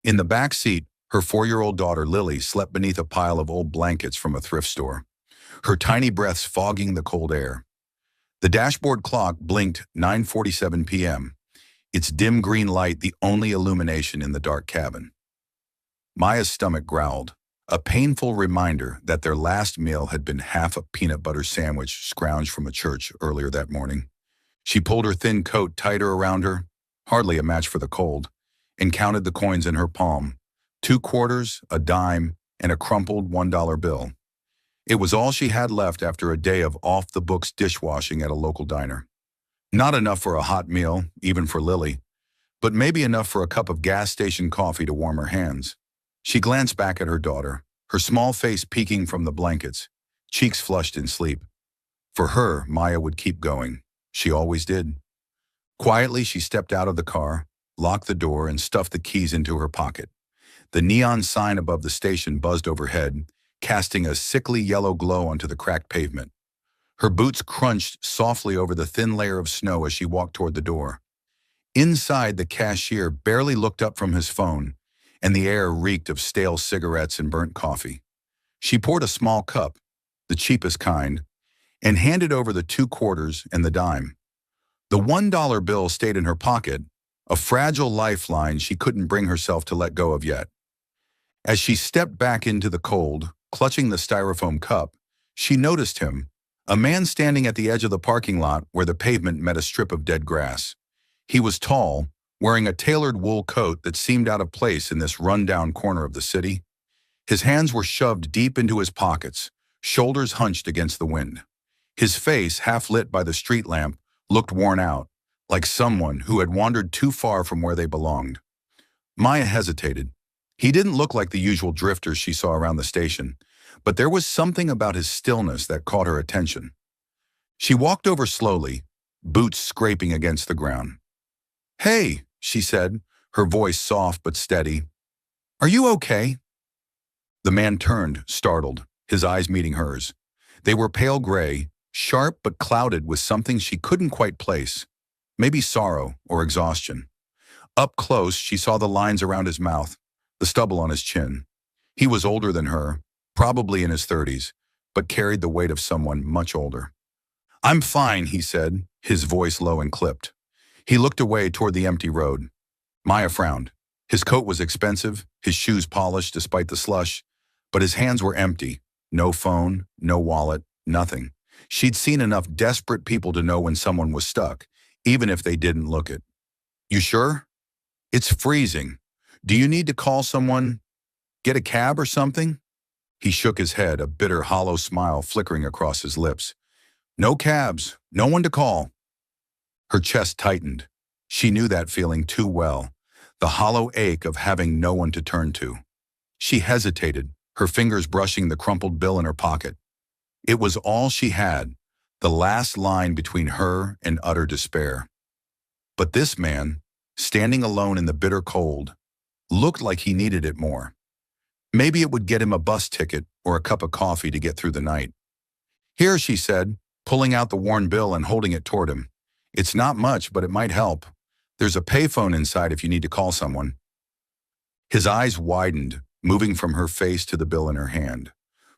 In the back seat, her 4-year-old daughter Lily slept beneath a pile of old blankets from a thrift store, her tiny breaths fogging the cold air. The dashboard clock blinked 9:47 p.m., its dim green light the only illumination in the dark cabin. Maya's stomach growled, a painful reminder that their last meal had been half a peanut butter sandwich scrounged from a church earlier that morning. She pulled her thin coat tighter around her, hardly a match for the cold, and counted the coins in her palm: 2 quarters, a dime, and a crumpled $1 bill. It was all she had left after a day of off-the-books dishwashing at a local diner. Not enough for a hot meal, even for Lily, but maybe enough for a cup of gas station coffee to warm her hands. She glanced back at her daughter, her small face peeking from the blankets, cheeks flushed in sleep. For her, Maya would keep going. She always did. Quietly, she stepped out of the car, locked the door, and stuffed the keys into her pocket. The neon sign above the station buzzed overhead, casting a sickly yellow glow onto the cracked pavement. Her boots crunched softly over the thin layer of snow as she walked toward the door. Inside, the cashier barely looked up from his phone, and the air reeked of stale cigarettes and burnt coffee. She poured a small cup, the cheapest kind, and handed over the 2 quarters and the dime. The $1 bill stayed in her pocket, a fragile lifeline she couldn't bring herself to let go of yet. As she stepped back into the cold, clutching the styrofoam cup, she noticed him, a man standing at the edge of the parking lot where the pavement met a strip of dead grass. He was tall, wearing a tailored wool coat that seemed out of place in this run-down corner of the city. His hands were shoved deep into his pockets, shoulders hunched against the wind. His face, half lit by the street lamp, looked worn out, like someone who had wandered too far from where they belonged. Maya hesitated. He didn't look like the usual drifters she saw around the station, but there was something about his stillness that caught her attention. She walked over slowly, boots scraping against the ground. "Hey," she said, her voice soft but steady. "Are you okay?" The man turned, startled, his eyes meeting hers. They were pale gray, sharp but clouded with something she couldn't quite place. Maybe sorrow or exhaustion. Up close, she saw the lines around his mouth, the stubble on his chin. He was older than her, probably in his 30s, but carried the weight of someone much older. "I'm fine," he said, his voice low and clipped. He looked away toward the empty road. Maya frowned. His coat was expensive, his shoes polished despite the slush, but his hands were empty. No phone, no wallet, nothing. She'd seen enough desperate people to know when someone was stuck, even if they didn't look it. "You sure? It's freezing. Do you need to call someone? Get a cab or something?" He shook his head, a bitter, hollow smile flickering across his lips. "No cabs, no one to call." Her chest tightened. She knew that feeling too well, the hollow ache of having no one to turn to. She hesitated, her fingers brushing the crumpled bill in her pocket. It was all she had, the last line between her and utter despair. But this man, standing alone in the bitter cold, looked like he needed it more. Maybe it would get him a bus ticket or a cup of coffee to get through the night. "Here," she said, pulling out the worn bill and holding it toward him. "It's not much, but it might help. There's a payphone inside if you need to call someone." His eyes widened, moving from her face to the bill in her hand.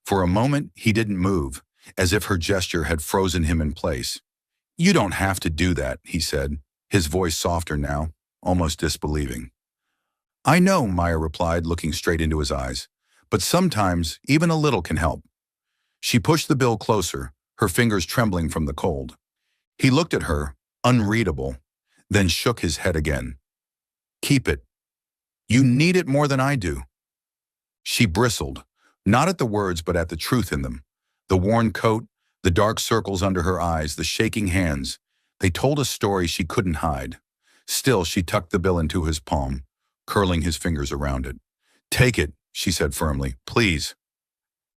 For a moment, he didn't move, as if her gesture had frozen him in place. "You don't have to do that," he said, his voice softer now, almost disbelieving. "I know," Maya replied, looking straight into his eyes, "but sometimes even a little can help." She pushed the bill closer, her fingers trembling from the cold. He looked at her, unreadable, then shook his head again. "Keep it. You need it more than I do." She bristled, not at the words but at the truth in them. The worn coat, the dark circles under her eyes, the shaking hands. They told a story she couldn't hide. Still, she tucked the bill into his palm, curling his fingers around it. "Take it," she said firmly, "please."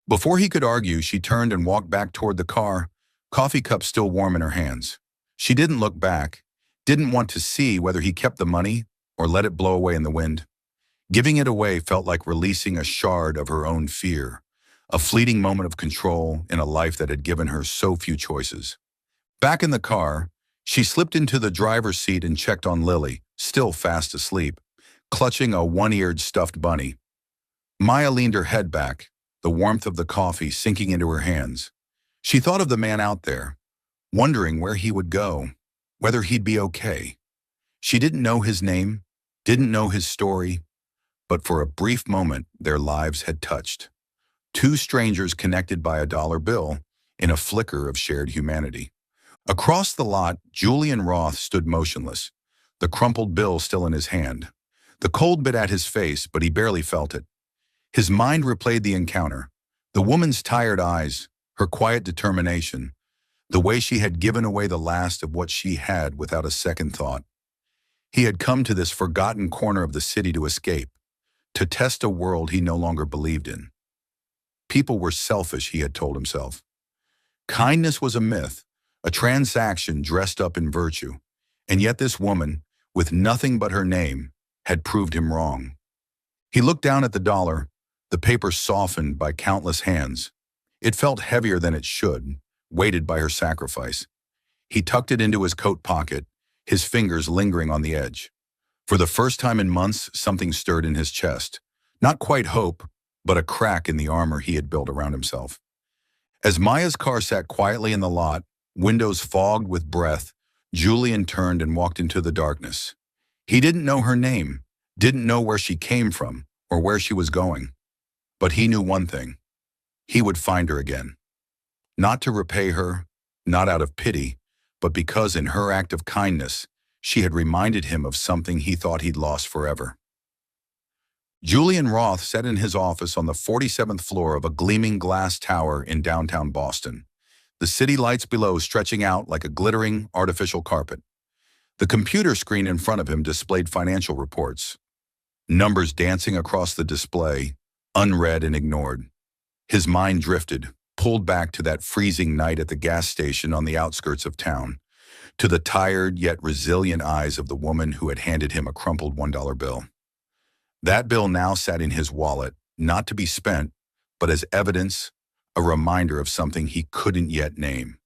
Before he could argue, she turned and walked back toward the car, coffee cup still warm in her hands. She didn't look back, didn't want to see whether he kept the money or let it blow away in the wind. Giving it away felt like releasing a shard of her own fear, a fleeting moment of control in a life that had given her so few choices. Back in the car, she slipped into the driver's seat and checked on Lily, still fast asleep. clutching a one-eared stuffed bunny. Maya leaned her head back, the warmth of the coffee sinking into her hands. She thought of the man out there, wondering where he would go, whether he'd be okay. She didn't know his name, didn't know his story, but for a brief moment their lives had touched. Two strangers connected by a dollar bill in a flicker of shared humanity. Across the lot, Julian Roth stood motionless, the crumpled bill still in his hand. The cold bit at his face, but he barely felt it. His mind replayed the encounter, the woman's tired eyes, her quiet determination, the way she had given away the last of what she had without a second thought. He had come to this forgotten corner of the city to escape, to test a world he no longer believed in. People were selfish, he had told himself. Kindness was a myth, a transaction dressed up in virtue, and yet this woman, with nothing but her name, had proved him wrong. He looked down at the dollar, the paper softened by countless hands. It felt heavier than it should, weighted by her sacrifice. He tucked it into his coat pocket, his fingers lingering on the edge. For the first time in months, something stirred in his chest. Not quite hope, but a crack in the armor he had built around himself. As Maya's car sat quietly in the lot, windows fogged with breath, Julian turned and walked into the darkness. He didn't know her name, didn't know where she came from or where she was going. But he knew one thing. He would find her again. Not to repay her, not out of pity, but because in her act of kindness, she had reminded him of something he thought he'd lost forever. Julian Roth sat in his office on the 47th floor of a gleaming glass tower in downtown Boston, the city lights below stretching out like a glittering artificial carpet. The computer screen in front of him displayed financial reports, numbers dancing across the display, unread and ignored. His mind drifted, pulled back to that freezing night at the gas station on the outskirts of town, to the tired yet resilient eyes of the woman who had handed him a crumpled $1 bill. That bill now sat in his wallet, not to be spent, but as evidence, a reminder of something he couldn't yet name.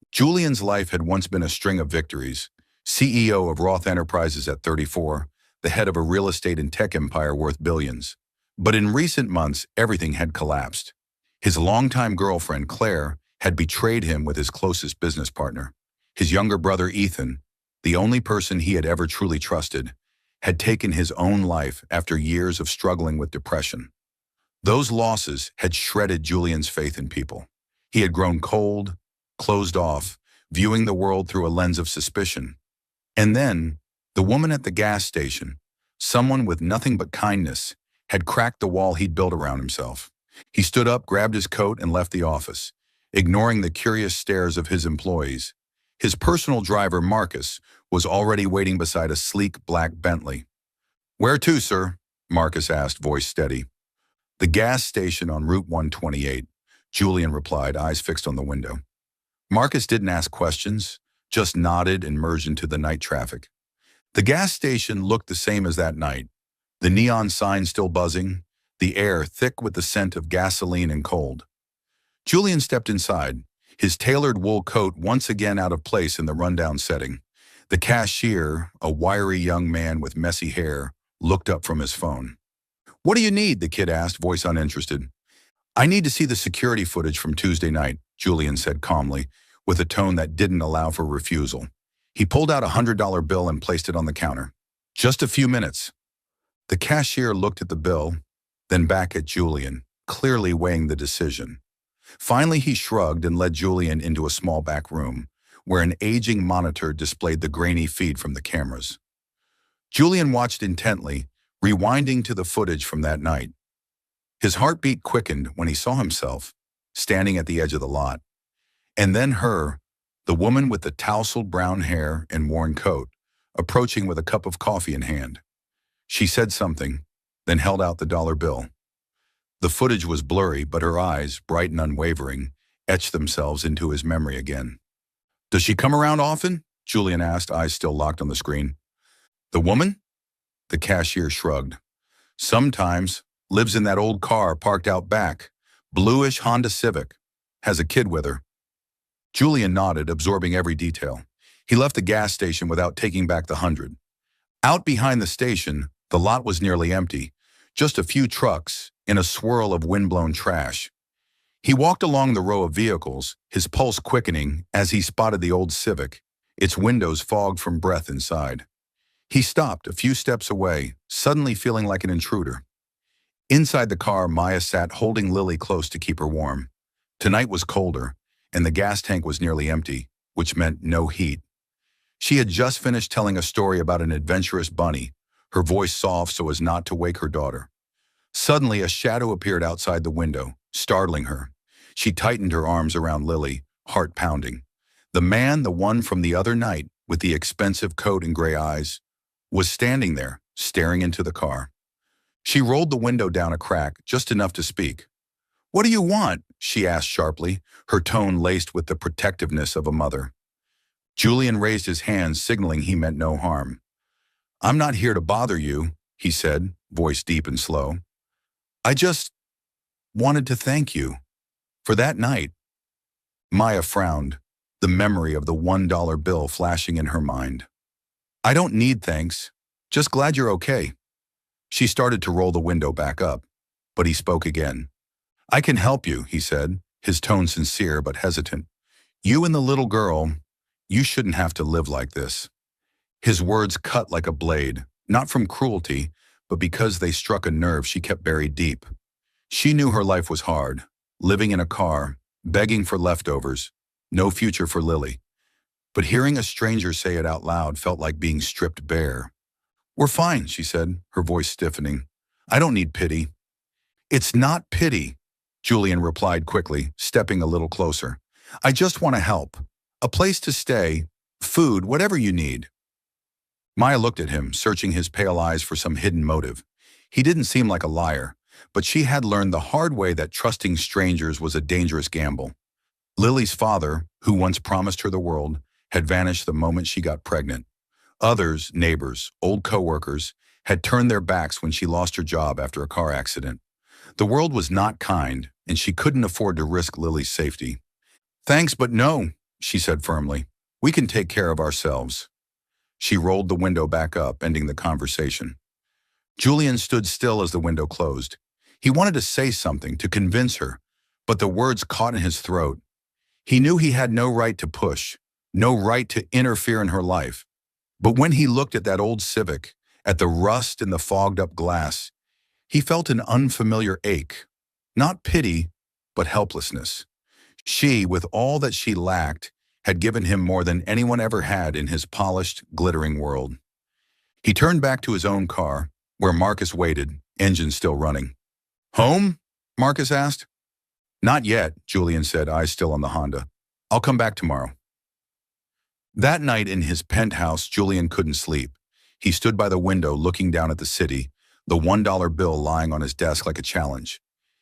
Julian's life had once been a string of victories, CEO of Roth Enterprises at 34, the head of a real estate and tech empire worth billions. But in recent months, everything had collapsed. His longtime girlfriend, Claire, had betrayed him with his closest business partner. His younger brother, Ethan, the only person he had ever truly trusted, had taken his own life after years of struggling with depression. Those losses had shredded Julian's faith in people. He had grown cold, closed off, viewing the world through a lens of suspicion. And then, the woman at the gas station, someone with nothing but kindness, had cracked the wall he'd built around himself. He stood up, grabbed his coat, and left the office, ignoring the curious stares of his employees. His personal driver, Marcus, was already waiting beside a sleek black Bentley. "Where to, sir?" Marcus asked, voice steady. "The gas station on Route 128, Julian replied, eyes fixed on the window. Marcus didn't ask questions, just nodded and merged into the night traffic. The gas station looked the same as that night, the neon sign still buzzing, the air thick with the scent of gasoline and cold. Julian stepped inside, his tailored wool coat once again out of place in the rundown setting. The cashier, a wiry young man with messy hair, looked up from his phone. "What do you need?" the kid asked, voice uninterested. "I need to see the security footage from Tuesday night," Julian said calmly, with a tone that didn't allow for refusal. He pulled out a $100 bill and placed it on the counter. "Just a few minutes." The cashier looked at the bill, then back at Julian, clearly weighing the decision. Finally, he shrugged and led Julian into a small back room, where an aging monitor displayed the grainy feed from the cameras. Julian watched intently, rewinding to the footage from that night. His heartbeat quickened when he saw himself, standing at the edge of the lot. And then her, the woman with the tousled brown hair and worn coat, approaching with a cup of coffee in hand. She said something, then held out the dollar bill. The footage was blurry, but her eyes, bright and unwavering, etched themselves into his memory again. "Does she come around often?" Julian asked, eyes still locked on the screen. "The woman?" The cashier shrugged. "Sometimes. Lives in that old car parked out back. Bluish Honda Civic. Has a kid with her." Julian nodded, absorbing every detail. He left the gas station without taking back the 100. Out behind the station, The lot was nearly empty, just a few trucks in a swirl of windblown trash. He walked along the row of vehicles, his pulse quickening as he spotted the old Civic, its windows fogged from breath inside. He stopped a few steps away, suddenly feeling like an intruder. Inside the car, Maya sat holding Lily close to keep her warm. Tonight was colder, and the gas tank was nearly empty, which meant no heat. She had just finished telling a story about an adventurous bunny, her voice soft so as not to wake her daughter. Suddenly, a shadow appeared outside the window, startling her. She tightened her arms around Lily, heart pounding. The man, the one from the other night, with the expensive coat and gray eyes, was standing there, staring into the car. She rolled the window down a crack, just enough to speak. "What do you want?" she asked sharply, her tone laced with the protectiveness of a mother. Julian raised his hand, signaling he meant no harm. "I'm not here to bother you," he said, voice deep and slow. "I just wanted to thank you for that night." Maya frowned, the memory of the $1 bill flashing in her mind. "I don't need thanks. Just glad you're okay." She started to roll the window back up, but he spoke again. "I can help you," he said, his tone sincere but hesitant. "You and the little girl, you shouldn't have to live like this." His words cut like a blade, not from cruelty, but because they struck a nerve she kept buried deep. She knew her life was hard, living in a car, begging for leftovers, no future for Lily. But hearing a stranger say it out loud felt like being stripped bare. "We're fine," she said, her voice stiffening. "I don't need pity." "It's not pity," Julian replied quickly, stepping a little closer. "I just want to help. A place to stay, food, whatever you need." Maya looked at him, searching his pale eyes for some hidden motive. He didn't seem like a liar, but she had learned the hard way that trusting strangers was a dangerous gamble. Lily's father, who once promised her the world, had vanished the moment she got pregnant. Others, neighbors, old co-workers, had turned their backs when she lost her job after a car accident. The world was not kind, and she couldn't afford to risk Lily's safety. "Thanks, but no," she said firmly. "We can take care of ourselves." She rolled the window back up, ending the conversation. Julian stood still as the window closed. He wanted to say something, to convince her, but the words caught in his throat. He knew he had no right to push, no right to interfere in her life. But when he looked at that old Civic, at the rust in the fogged-up glass, he felt an unfamiliar ache. Not pity, but helplessness. She, with all that she lacked, had given him more than anyone ever had in his polished, glittering world. He turned back to his own car, where Marcus waited, engine still running. "Home?" Marcus asked. "Not yet," Julian said, eyes still on the Honda. "I'll come back tomorrow." That night in his penthouse, Julian couldn't sleep. He stood by the window looking down at the city, the $1 bill lying on his desk like a challenge.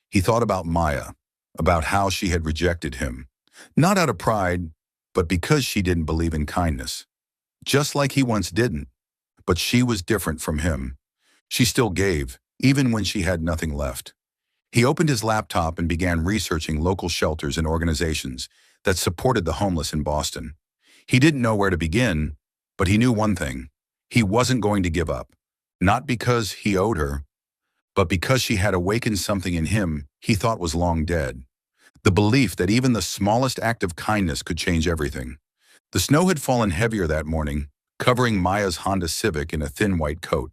He thought about Maya, about how she had rejected him, not out of pride, but because she didn't believe in kindness. Just like he once didn't. But she was different from him. She still gave, even when she had nothing left. He opened his laptop and began researching local shelters and organizations that supported the homeless in Boston. He didn't know where to begin, but he knew one thing. He wasn't going to give up. Not because he owed her, but because she had awakened something in him he thought was long dead. The belief that even the smallest act of kindness could change everything. The snow had fallen heavier that morning, covering Maya's Honda Civic in a thin white coat.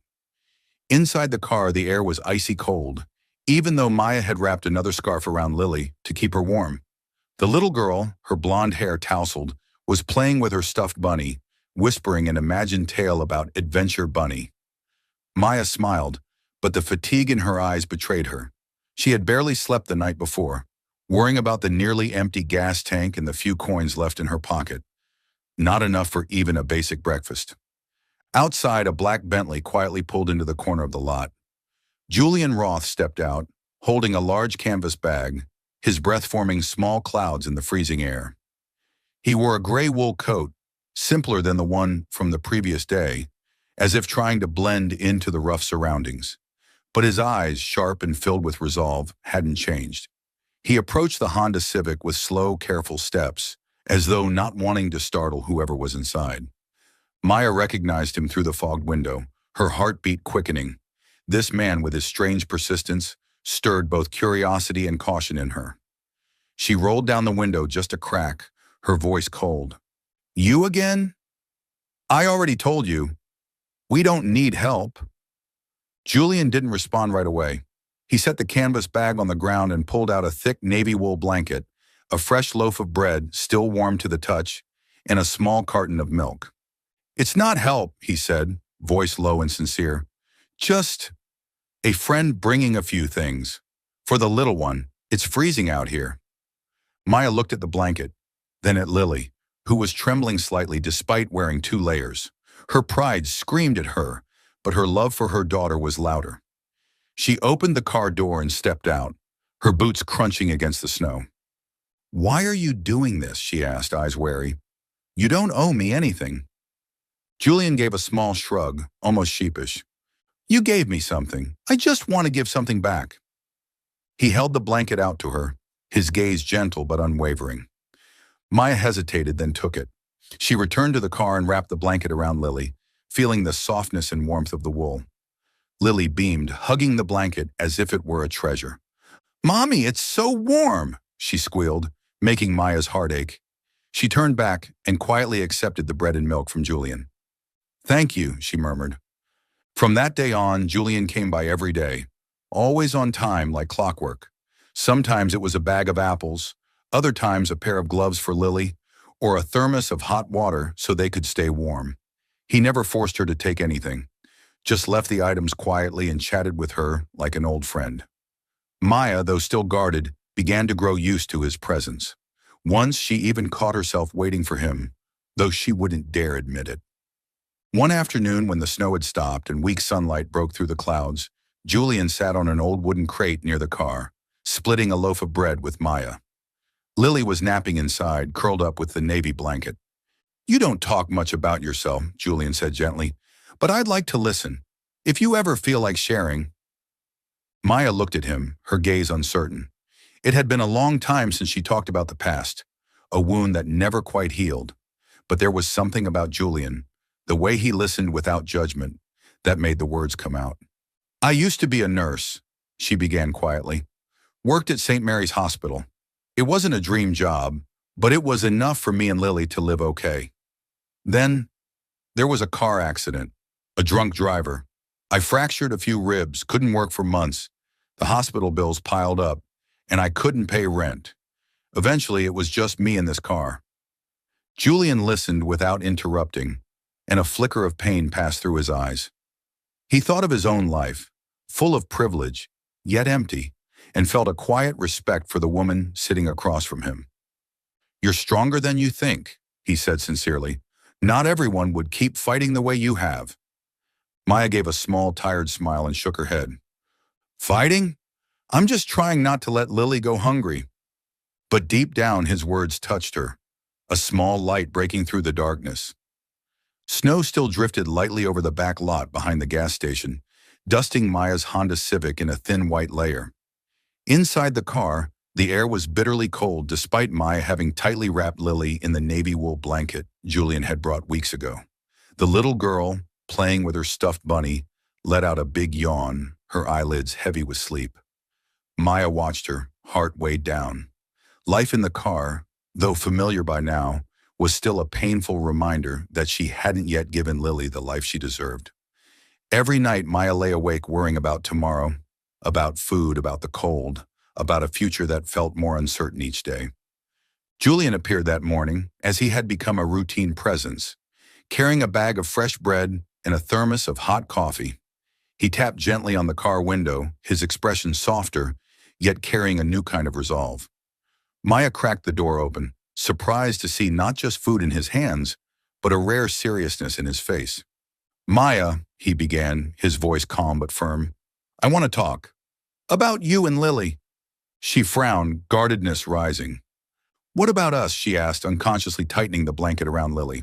Inside the car, the air was icy cold, even though Maya had wrapped another scarf around Lily to keep her warm. The little girl, her blonde hair tousled, was playing with her stuffed bunny, whispering an imagined tale about Adventure Bunny. Maya smiled, but the fatigue in her eyes betrayed her. She had barely slept the night before, worrying about the nearly empty gas tank and the few coins left in her pocket. Not enough for even a basic breakfast. Outside, a black Bentley quietly pulled into the corner of the lot. Julian Roth stepped out, holding a large canvas bag, his breath forming small clouds in the freezing air. He wore a gray wool coat, simpler than the one from the previous day, as if trying to blend into the rough surroundings. But his eyes, sharp and filled with resolve, hadn't changed. He approached the Honda Civic with slow, careful steps, as though not wanting to startle whoever was inside. Maya recognized him through the fogged window, her heartbeat quickening. This man, with his strange persistence, stirred both curiosity and caution in her. She rolled down the window just a crack, her voice cold. You again? I already told you. We don't need help. Julian didn't respond right away. He set the canvas bag on the ground and pulled out a thick navy wool blanket, a fresh loaf of bread, still warm to the touch, and a small carton of milk. It's not help, he said, voice low and sincere. Just a friend bringing a few things. For the little one, it's freezing out here. Maya looked at the blanket, then at Lily, who was trembling slightly despite wearing 2 layers. Her pride screamed at her, but her love for her daughter was louder. She opened the car door and stepped out, her boots crunching against the snow. Why are you doing this? She asked, eyes wary. You don't owe me anything. Julian gave a small shrug, almost sheepish. You gave me something. I just want to give something back. He held the blanket out to her, his gaze gentle but unwavering. Maya hesitated, then took it. She returned to the car and wrapped the blanket around Lily, feeling the softness and warmth of the wool. Lily beamed, hugging the blanket as if it were a treasure. Mommy, it's so warm, she squealed, making Maya's heart ache. She turned back and quietly accepted the bread and milk from Julian. Thank you, she murmured. From that day on, Julian came by every day, always on time like clockwork. Sometimes it was a bag of apples, other times a pair of gloves for Lily, or a thermos of hot water so they could stay warm. He never forced her to take anything, just left the items quietly and chatted with her like an old friend. Maya, though still guarded, began to grow used to his presence. Once she even caught herself waiting for him, though she wouldn't dare admit it. One afternoon when the snow had stopped and weak sunlight broke through the clouds, Julian sat on an old wooden crate near the car, splitting a loaf of bread with Maya. Lily was napping inside, curled up with the navy blanket. You don't talk much about yourself, Julian said gently, but I'd like to listen. If you ever feel like sharing. Maya looked at him, her gaze uncertain. It had been a long time since she talked about the past, a wound that never quite healed. But there was something about Julian, the way he listened without judgment, that made the words come out. I used to be a nurse, she began quietly. Worked at St. Mary's Hospital. It wasn't a dream job, but it was enough for me and Lily to live okay. Then, there was a car accident, a drunk driver. I fractured a few ribs, couldn't work for months. The hospital bills piled up, and I couldn't pay rent. Eventually, it was just me in this car. Julian listened without interrupting, and a flicker of pain passed through his eyes. He thought of his own life, full of privilege, yet empty, and felt a quiet respect for the woman sitting across from him. You're stronger than you think, he said sincerely. Not everyone would keep fighting the way you have. Maya gave a small, tired smile and shook her head. Fighting? I'm just trying not to let Lily go hungry. But deep down, his words touched her, a small light breaking through the darkness. Snow still drifted lightly over the back lot behind the gas station, dusting Maya's Honda Civic in a thin white layer. Inside the car, the air was bitterly cold despite Maya having tightly wrapped Lily in the navy wool blanket Julian had brought weeks ago. The little girl, playing with her stuffed bunny, let out a big yawn, her eyelids heavy with sleep. Maya watched her, heart weighed down. Life in the car, though familiar by now, was still a painful reminder that she hadn't yet given Lily the life she deserved. Every night Maya lay awake worrying about tomorrow, about food, about the cold, about a future that felt more uncertain each day. Julian appeared that morning, as he had become a routine presence, carrying a bag of fresh bread and a thermos of hot coffee. He tapped gently on the car window, his expression softer, yet carrying a new kind of resolve. Maya cracked the door open, surprised to see not just food in his hands, but a rare seriousness in his face. Maya, he began, his voice calm but firm, I want to talk. About you and Lily. She frowned, guardedness rising. What about us? She asked, unconsciously tightening the blanket around Lily.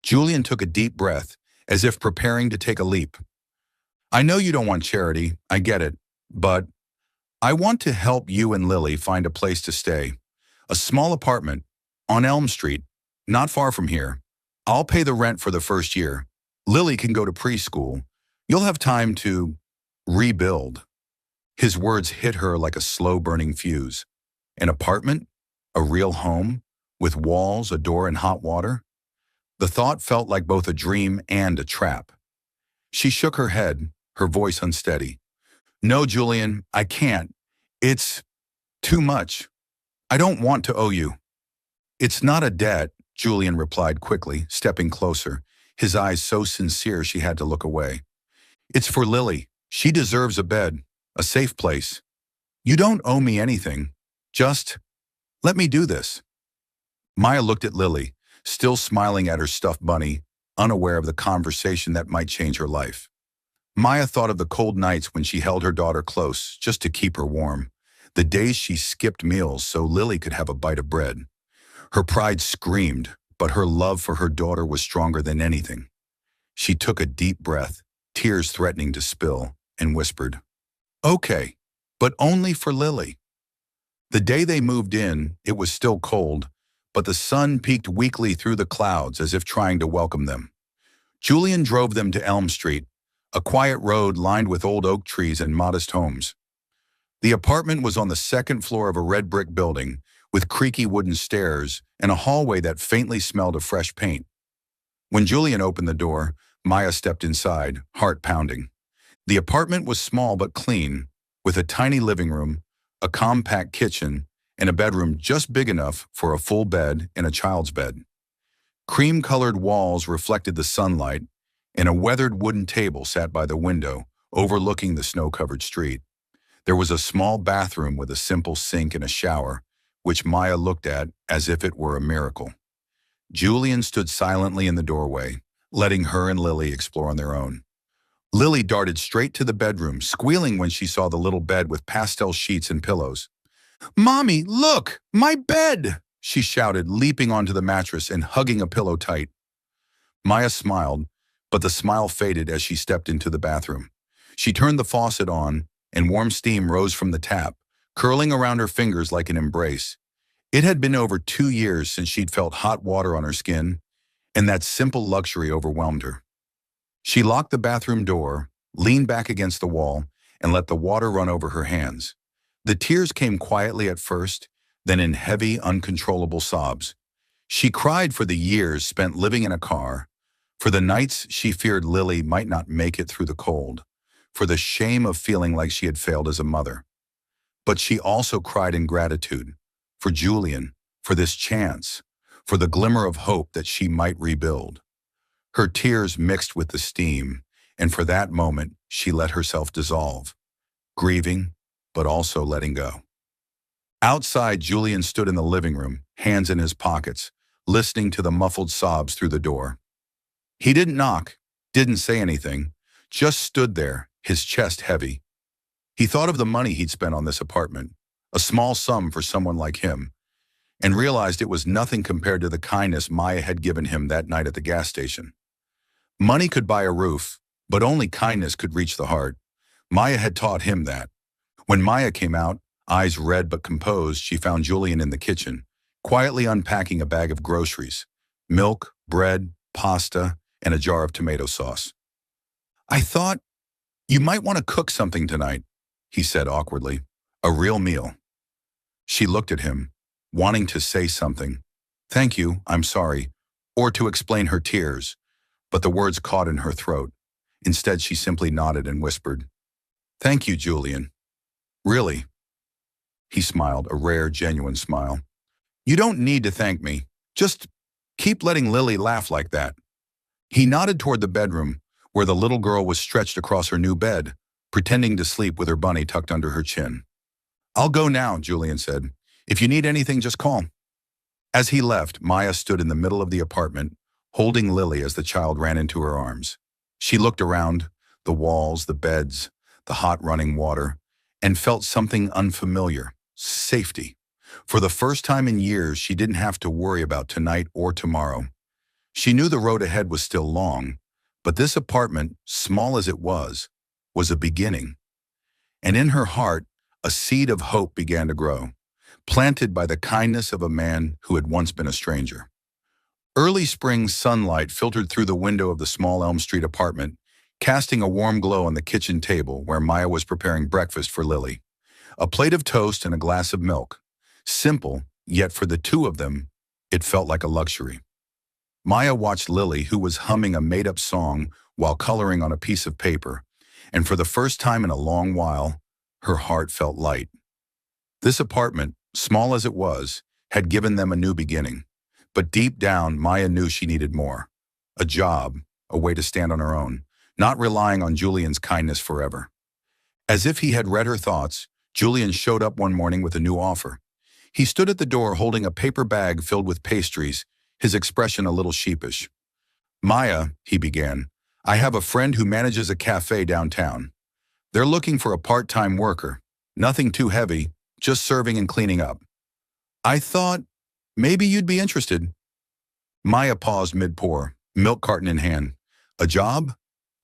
Julian took a deep breath, as if preparing to take a leap. I know you don't want charity, I get it, but I want to help you and Lily find a place to stay. A small apartment, on Elm Street, not far from here. I'll pay the rent for the first year. Lily can go to preschool. You'll have time to Rebuild. His words hit her like a slow-burning fuse. An apartment? A real home? With walls, a door, and hot water? The thought felt like both a dream and a trap. She shook her head, her voice unsteady. No, Julian, I can't. It's too much. I don't want to owe you. It's not a debt, Julian replied quickly, stepping closer, his eyes so sincere she had to look away. It's for Lily. She deserves a bed, a safe place. You don't owe me anything. Just let me do this. Maya looked at Lily, still smiling at her stuffed bunny, unaware of the conversation that might change her life. Maya thought of the cold nights when she held her daughter close just to keep her warm, the days she skipped meals so Lily could have a bite of bread. Her pride screamed, but her love for her daughter was stronger than anything. She took a deep breath, tears threatening to spill, and whispered, "Okay, but only for Lily." The day they moved in, it was still cold, but the sun peeked weakly through the clouds as if trying to welcome them. Julian drove them to Elm Street, a quiet road lined with old oak trees and modest homes. The apartment was on the second floor of a red brick building, with creaky wooden stairs and a hallway that faintly smelled of fresh paint. When Julian opened the door, Maya stepped inside, heart pounding. The apartment was small but clean, with a tiny living room, a compact kitchen, and a bedroom just big enough for a full bed and a child's bed. Cream-colored walls reflected the sunlight, and a weathered wooden table sat by the window, overlooking the snow-covered street. There was a small bathroom with a simple sink and a shower, which Maya looked at as if it were a miracle. Julian stood silently in the doorway, letting her and Lily explore on their own. Lily darted straight to the bedroom, squealing when she saw the little bed with pastel sheets and pillows. "Mommy, look! My bed!" she shouted, leaping onto the mattress and hugging a pillow tight. Maya smiled, but the smile faded as she stepped into the bathroom. She turned the faucet on, and warm steam rose from the tap, curling around her fingers like an embrace. It had been over 2 years since she'd felt hot water on her skin, and that simple luxury overwhelmed her. She locked the bathroom door, leaned back against the wall, and let the water run over her hands. The tears came quietly at first, then in heavy, uncontrollable sobs. She cried for the years spent living in a car, for the nights she feared Lily might not make it through the cold, for the shame of feeling like she had failed as a mother. But she also cried in gratitude, for Julian, for this chance, for the glimmer of hope that she might rebuild. Her tears mixed with the steam, and for that moment she let herself dissolve, grieving, but also letting go. Outside, Julian stood in the living room, hands in his pockets, listening to the muffled sobs through the door. He didn't knock, didn't say anything, just stood there, his chest heavy. He thought of the money he'd spent on this apartment, a small sum for someone like him, and realized it was nothing compared to the kindness Maya had given him that night at the gas station. Money could buy a roof, but only kindness could reach the heart. Maya had taught him that. When Maya came out, eyes red but composed, she found Julian in the kitchen, quietly unpacking a bag of groceries, milk, bread, pasta, and a jar of tomato sauce. "I thought you might want to cook something tonight," he said awkwardly. "A real meal." She looked at him, wanting to say something. "Thank you, I'm sorry," or to explain her tears, but the words caught in her throat. Instead, she simply nodded and whispered, "Thank you, Julian. Really." He smiled, a rare, genuine smile. "You don't need to thank me. Just keep letting Lily laugh like that." He nodded toward the bedroom, where the little girl was stretched across her new bed, pretending to sleep with her bunny tucked under her chin. "I'll go now," Julian said. "If you need anything, just call." As he left, Maya stood in the middle of the apartment, holding Lily as the child ran into her arms. She looked around, the walls, the beds, the hot running water, and felt something unfamiliar, safety. For the first time in years, she didn't have to worry about tonight or tomorrow. She knew the road ahead was still long, but this apartment, small as it was a beginning. And in her heart, a seed of hope began to grow, planted by the kindness of a man who had once been a stranger. Early spring sunlight filtered through the window of the small Elm Street apartment, casting a warm glow on the kitchen table where Maya was preparing breakfast for Lily. A plate of toast and a glass of milk. Simple, yet for the two of them, it felt like a luxury. Maya watched Lily, who was humming a made-up song while coloring on a piece of paper, and for the first time in a long while, her heart felt light. This apartment, small as it was, had given them a new beginning. But deep down, Maya knew she needed more. A job, a way to stand on her own, not relying on Julian's kindness forever. As if he had read her thoughts, Julian showed up one morning with a new offer. He stood at the door holding a paper bag filled with pastries, his expression a little sheepish. "Maya," he began, "I have a friend who manages a cafe downtown. They're looking for a part-time worker. Nothing too heavy, just serving and cleaning up. I thought maybe you'd be interested." Maya paused mid-pour, milk carton in hand. A job?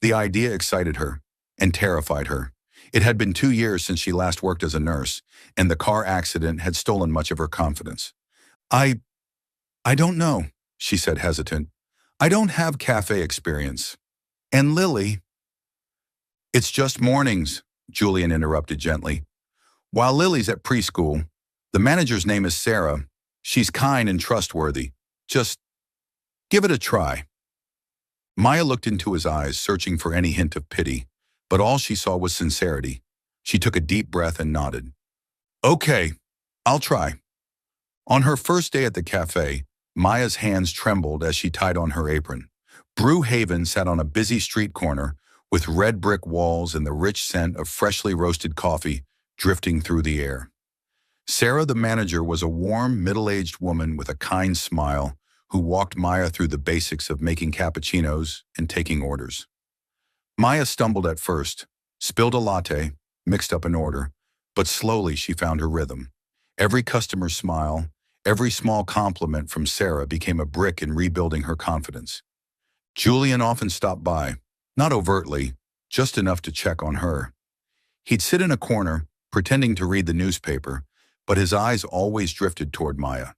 The idea excited her and terrified her. It had been 2 years since she last worked as a nurse, and the car accident had stolen much of her confidence. I don't know," she said hesitant. "I don't have cafe experience. And Lily—" "It's just mornings," Julian interrupted gently. "While Lily's at preschool, the manager's name is Sarah. She's kind and trustworthy. Just give it a try." Maya looked into his eyes, searching for any hint of pity, but all she saw was sincerity. She took a deep breath and nodded. "Okay, I'll try." On her first day at the cafe, Maya's hands trembled as she tied on her apron. Brew Haven sat on a busy street corner with red brick walls and the rich scent of freshly roasted coffee drifting through the air. Sarah, the manager, was a warm, middle-aged woman with a kind smile who walked Maya through the basics of making cappuccinos and taking orders. Maya stumbled at first, spilled a latte, mixed up an order, but slowly she found her rhythm. Every customer's smile, every small compliment from Sarah became a brick in rebuilding her confidence. Julian often stopped by, not overtly, just enough to check on her. He'd sit in a corner, pretending to read the newspaper, but his eyes always drifted toward Maya.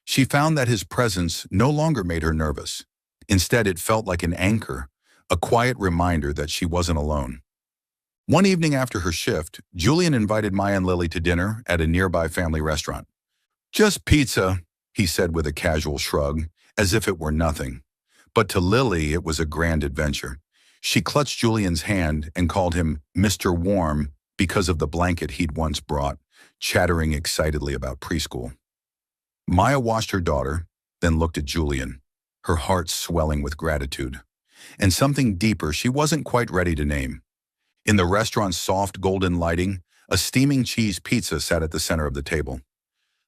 She found that his presence no longer made her nervous. Instead, it felt like an anchor, a quiet reminder that she wasn't alone. One evening after her shift, Julian invited Maya and Lily to dinner at a nearby family restaurant. "Just pizza," he said with a casual shrug, as if it were nothing. But to Lily, it was a grand adventure. She clutched Julian's hand and called him Mr. Warm because of the blanket he'd once brought, chattering excitedly about preschool. Maya watched her daughter, then looked at Julian, her heart swelling with gratitude. And something deeper she wasn't quite ready to name. In the restaurant's soft golden lighting, a steaming cheese pizza sat at the center of the table.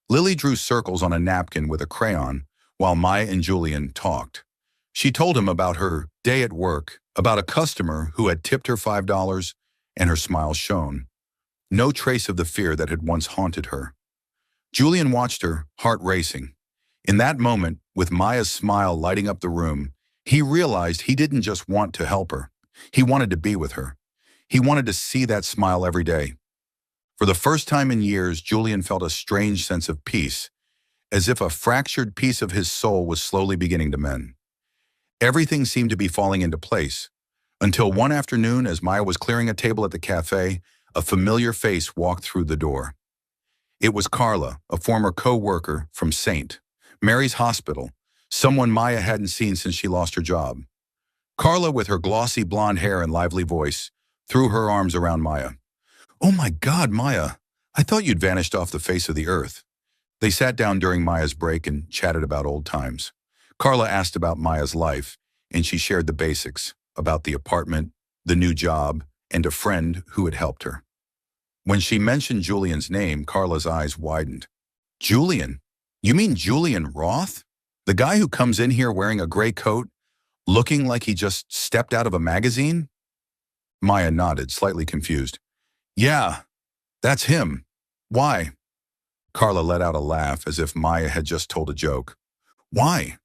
Lily drew circles on a napkin with a crayon while Maya and Julian talked. She told him about her day at work, about a customer who had tipped her $5, and her smile shone. No trace of the fear that had once haunted her. Julian watched her, heart racing. In that moment, with Maya's smile lighting up the room, he realized he didn't just want to help her. He wanted to be with her. He wanted to see that smile every day. For the first time in years, Julian felt a strange sense of peace, as if a fractured piece of his soul was slowly beginning to mend. Everything seemed to be falling into place, until one afternoon, as Maya was clearing a table at the cafe, a familiar face walked through the door. It was Carla, a former co-worker from St. Mary's Hospital, someone Maya hadn't seen since she lost her job. Carla, with her glossy blonde hair and lively voice, threw her arms around Maya. "Oh my God, Maya, I thought you'd vanished off the face of the earth." They sat down during Maya's break and chatted about old times. Carla asked about Maya's life, and she shared the basics, about the apartment, the new job, and a friend who had helped her. When she mentioned Julian's name, Carla's eyes widened. "Julian? You mean Julian Roth? The guy who comes in here wearing a gray coat, looking like he just stepped out of a magazine?" Maya nodded, slightly confused. "Yeah, that's him. Why?" Carla let out a laugh as if Maya had just told a joke. "Why?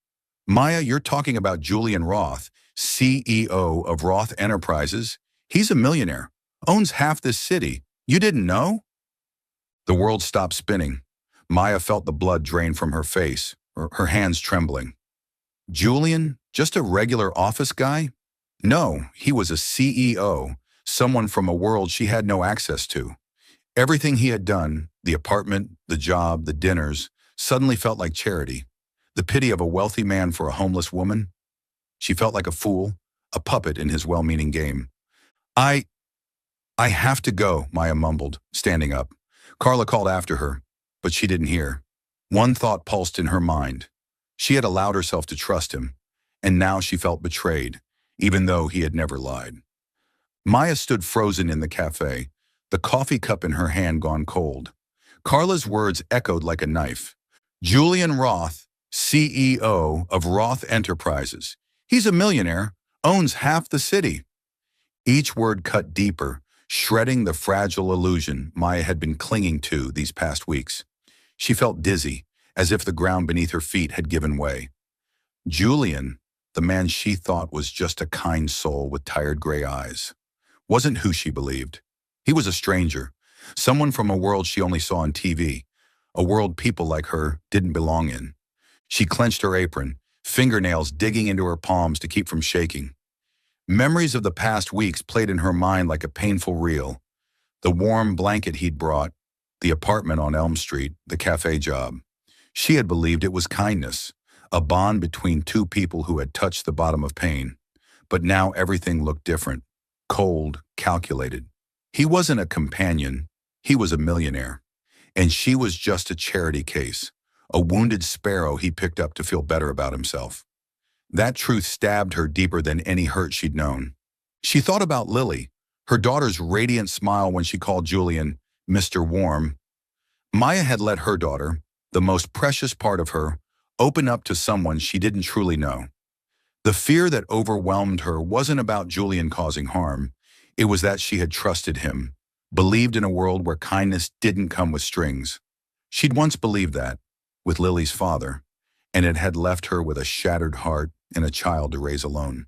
Maya, you're talking about Julian Roth, CEO of Roth Enterprises. He's a millionaire, owns half this city. You didn't know?" The world stopped spinning. Maya felt the blood drain from her face, her hands trembling. "Julian, just a regular office guy? No, he was a CEO, someone from a world she had no access to. Everything he had done, the apartment, the job, the dinners, suddenly felt like charity. The pity of a wealthy man for a homeless woman? She felt like a fool, a puppet in his well-meaning game. I, I have to go, Maya mumbled, standing up. Carla called after her, but she didn't hear. One thought pulsed in her mind. She had allowed herself to trust him, and now she felt betrayed, even though he had never lied. Maya stood frozen in the cafe, the coffee cup in her hand gone cold. Carla's words echoed like a knife. Julian Roth, CEO of Roth Enterprises. He's a millionaire, owns half the city. Each word cut deeper, shredding the fragile illusion Maya had been clinging to these past weeks. She felt dizzy, as if the ground beneath her feet had given way. Julian, the man she thought was just a kind soul with tired gray eyes, wasn't who she believed. He was a stranger, someone from a world she only saw on TV, a world people like her didn't belong in. She clenched her apron, fingernails digging into her palms to keep from shaking. Memories of the past weeks played in her mind like a painful reel. The warm blanket he'd brought, the apartment on Elm Street, the cafe job. She had believed it was kindness, a bond between two people who had touched the bottom of pain. But now everything looked different, cold, calculated. He wasn't a companion, he was a millionaire. And she was just a charity case, a wounded sparrow he picked up to feel better about himself. That truth stabbed her deeper than any hurt she'd known. She thought about Lily, her daughter's radiant smile when she called Julian Mr. Warm. Maya had let her daughter, the most precious part of her, open up to someone she didn't truly know. The fear that overwhelmed her wasn't about Julian causing harm. It was that she had trusted him, believed in a world where kindness didn't come with strings. She'd once believed that, with Lily's father, and it had left her with a shattered heart and a child to raise alone.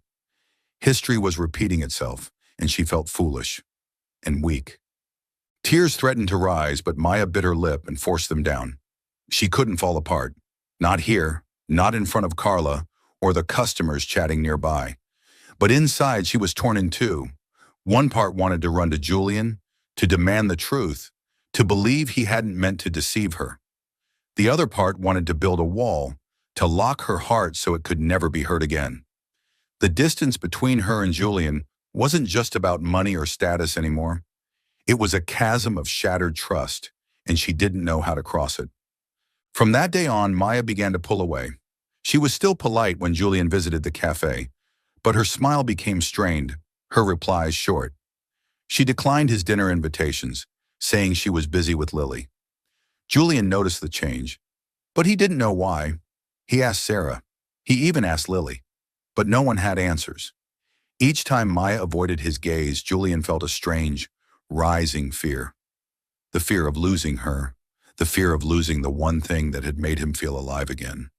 History was repeating itself, and she felt foolish and weak. Tears threatened to rise, but Maya bit her lip and forced them down. She couldn't fall apart. Not here, not in front of Carla, or the customers chatting nearby. But inside she was torn in two. One part wanted to run to Julian, to demand the truth, to believe he hadn't meant to deceive her. The other part wanted to build a wall, to lock her heart so it could never be hurt again. The distance between her and Julian wasn't just about money or status anymore. It was a chasm of shattered trust, and she didn't know how to cross it. From that day on, Maya began to pull away. She was still polite when Julian visited the cafe, but her smile became strained, her replies short. She declined his dinner invitations, saying she was busy with Lily. Julian noticed the change, but he didn't know why. He asked Sarah. He even asked Lily, but no one had answers. Each time Maya avoided his gaze, Julian felt a strange, rising fear. The fear of losing her, the fear of losing the one thing that had made him feel alive again.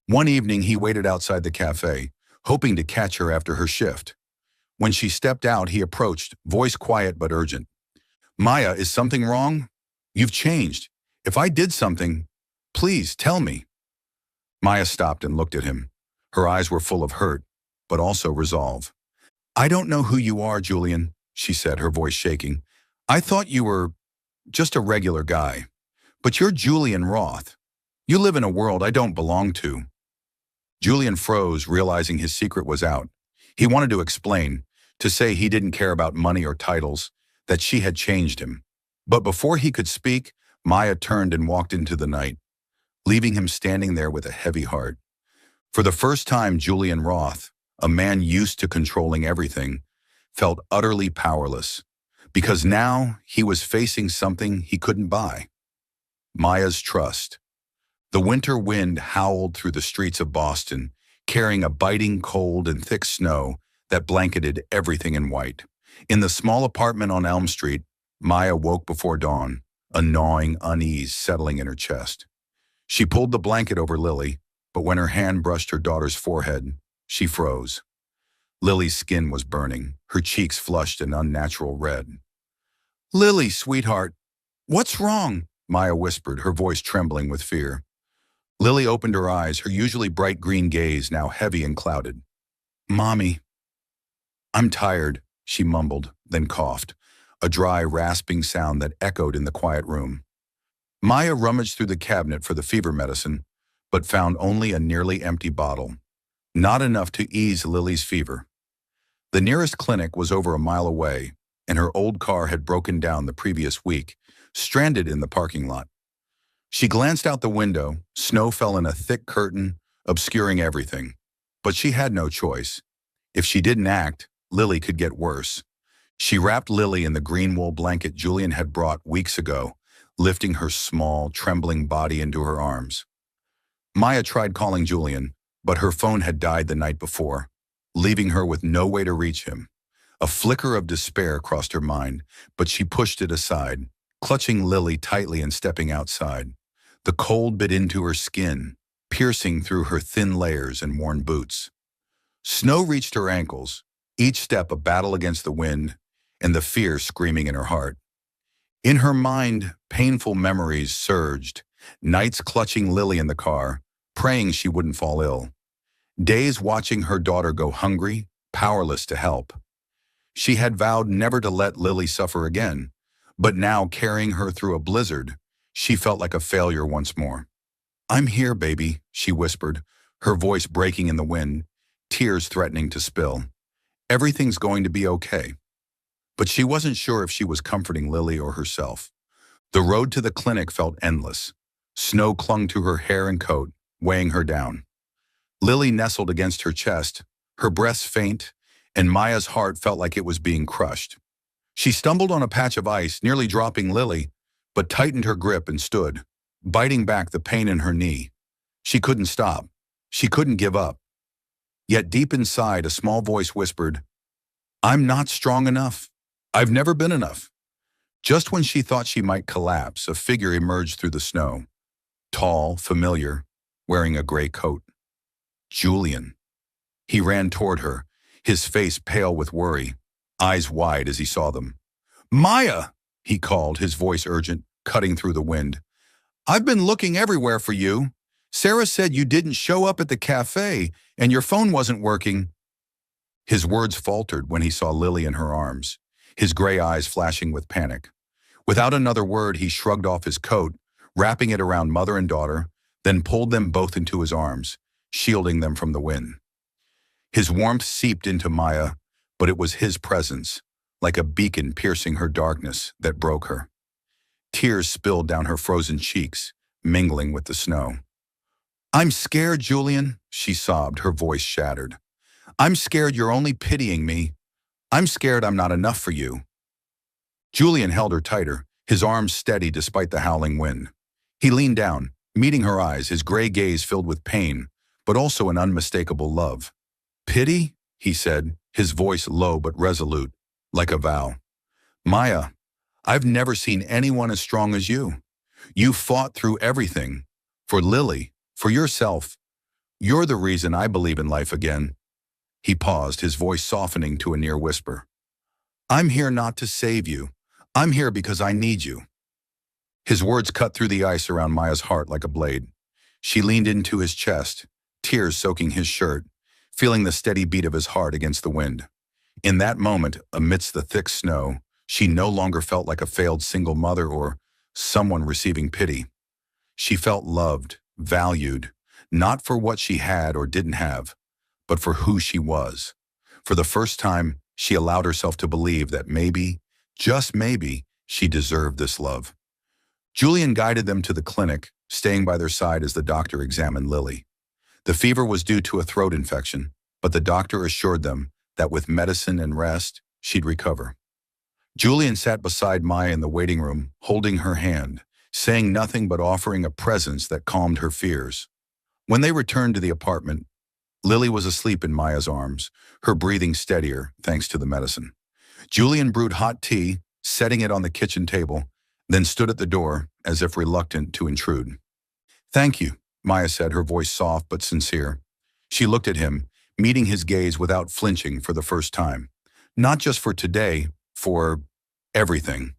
One evening, he waited outside the cafe, hoping to catch her after her shift. When she stepped out, he approached, voice quiet but urgent. Maya, is something wrong? You've changed. If I did something, please tell me. Maya stopped and looked at him. Her eyes were full of hurt, but also resolve. I don't know who you are, Julian, she said, her voice shaking. I thought you were just a regular guy. But you're Julian Roth. You live in a world I don't belong to. Julian froze, realizing his secret was out. He wanted to explain, to say he didn't care about money or titles, that she had changed him. But before he could speak, Maya turned and walked into the night, leaving him standing there with a heavy heart. For the first time, Julian Roth, a man used to controlling everything, felt utterly powerless, because now he was facing something he couldn't buy. Maya's trust. The winter wind howled through the streets of Boston, carrying a biting cold and thick snow that blanketed everything in white. In the small apartment on Elm Street, Maya woke before dawn, a gnawing unease settling in her chest. She pulled the blanket over Lily, but when her hand brushed her daughter's forehead, she froze. Lily's skin was burning, her cheeks flushed an unnatural red. Lily, sweetheart, what's wrong? Maya whispered, her voice trembling with fear. Lily opened her eyes, her usually bright green gaze now heavy and clouded. Mommy. I'm tired, she mumbled, then coughed, a dry, rasping sound that echoed in the quiet room. Maya rummaged through the cabinet for the fever medicine, but found only a nearly empty bottle. Not enough to ease Lily's fever. The nearest clinic was over a mile away, and her old car had broken down the previous week, stranded in the parking lot. She glanced out the window. Snow fell in a thick curtain, obscuring everything. But she had no choice. If she didn't act, Lily could get worse. She wrapped Lily in the green wool blanket Julian had brought weeks ago, lifting her small, trembling body into her arms. Maya tried calling Julian, but her phone had died the night before, leaving her with no way to reach him. A flicker of despair crossed her mind, but she pushed it aside, clutching Lily tightly and stepping outside. The cold bit into her skin, piercing through her thin layers and worn boots. Snow reached her ankles, each step a battle against the wind, and the fear screaming in her heart. In her mind, painful memories surged, nights clutching Lily in the car, praying she wouldn't fall ill. Days watching her daughter go hungry, powerless to help. She had vowed never to let Lily suffer again, but now carrying her through a blizzard, she felt like a failure once more. I'm here, baby, she whispered, her voice breaking in the wind, tears threatening to spill. Everything's going to be okay. But she wasn't sure if she was comforting Lily or herself. The road to the clinic felt endless. Snow clung to her hair and coat, weighing her down. Lily nestled against her chest, her breaths faint, and Maya's heart felt like it was being crushed. She stumbled on a patch of ice, nearly dropping Lily, but tightened her grip and stood, biting back the pain in her knee. She couldn't stop. She couldn't give up. Yet deep inside, a small voice whispered, I'm not strong enough. I've never been enough. Just when she thought she might collapse, a figure emerged through the snow. Tall, familiar, wearing a gray coat. Julian. He ran toward her, his face pale with worry, eyes wide as he saw them. Maya, he called, his voice urgent, cutting through the wind. I've been looking everywhere for you. Sarah said you didn't show up at the cafe and your phone wasn't working. His words faltered when he saw Lily in her arms, his gray eyes flashing with panic. Without another word, he shrugged off his coat, wrapping it around mother and daughter, then pulled them both into his arms, shielding them from the wind. His warmth seeped into Maya, but it was his presence, like a beacon piercing her darkness, that broke her. Tears spilled down her frozen cheeks, mingling with the snow. I'm scared, Julian, she sobbed, her voice shattered. I'm scared you're only pitying me. I'm scared I'm not enough for you. Julian held her tighter, his arms steady despite the howling wind. He leaned down, meeting her eyes, his gray gaze filled with pain, but also an unmistakable love. Pity? He said, his voice low but resolute, like a vow. Maya, I've never seen anyone as strong as you. You fought through everything. For Lily, for yourself. You're the reason I believe in life again. He paused, his voice softening to a near whisper. I'm here not to save you. I'm here because I need you. His words cut through the ice around Maya's heart like a blade. She leaned into his chest, tears soaking his shirt, feeling the steady beat of his heart against the wind. In that moment, amidst the thick snow, she no longer felt like a failed single mother or someone receiving pity. She felt loved, valued, not for what she had or didn't have, but for who she was. For the first time, she allowed herself to believe that maybe, just maybe, she deserved this love. Julian guided them to the clinic, staying by their side as the doctor examined Lily. The fever was due to a throat infection, but the doctor assured them that with medicine and rest, she'd recover. Julian sat beside Maya in the waiting room, holding her hand, saying nothing but offering a presence that calmed her fears. When they returned to the apartment, Lily was asleep in Maya's arms, her breathing steadier thanks to the medicine. Julian brewed hot tea, setting it on the kitchen table, then stood at the door as if reluctant to intrude. Thank you, Maya said, her voice soft but sincere. She looked at him, meeting his gaze without flinching for the first time. Not just for today, for everything.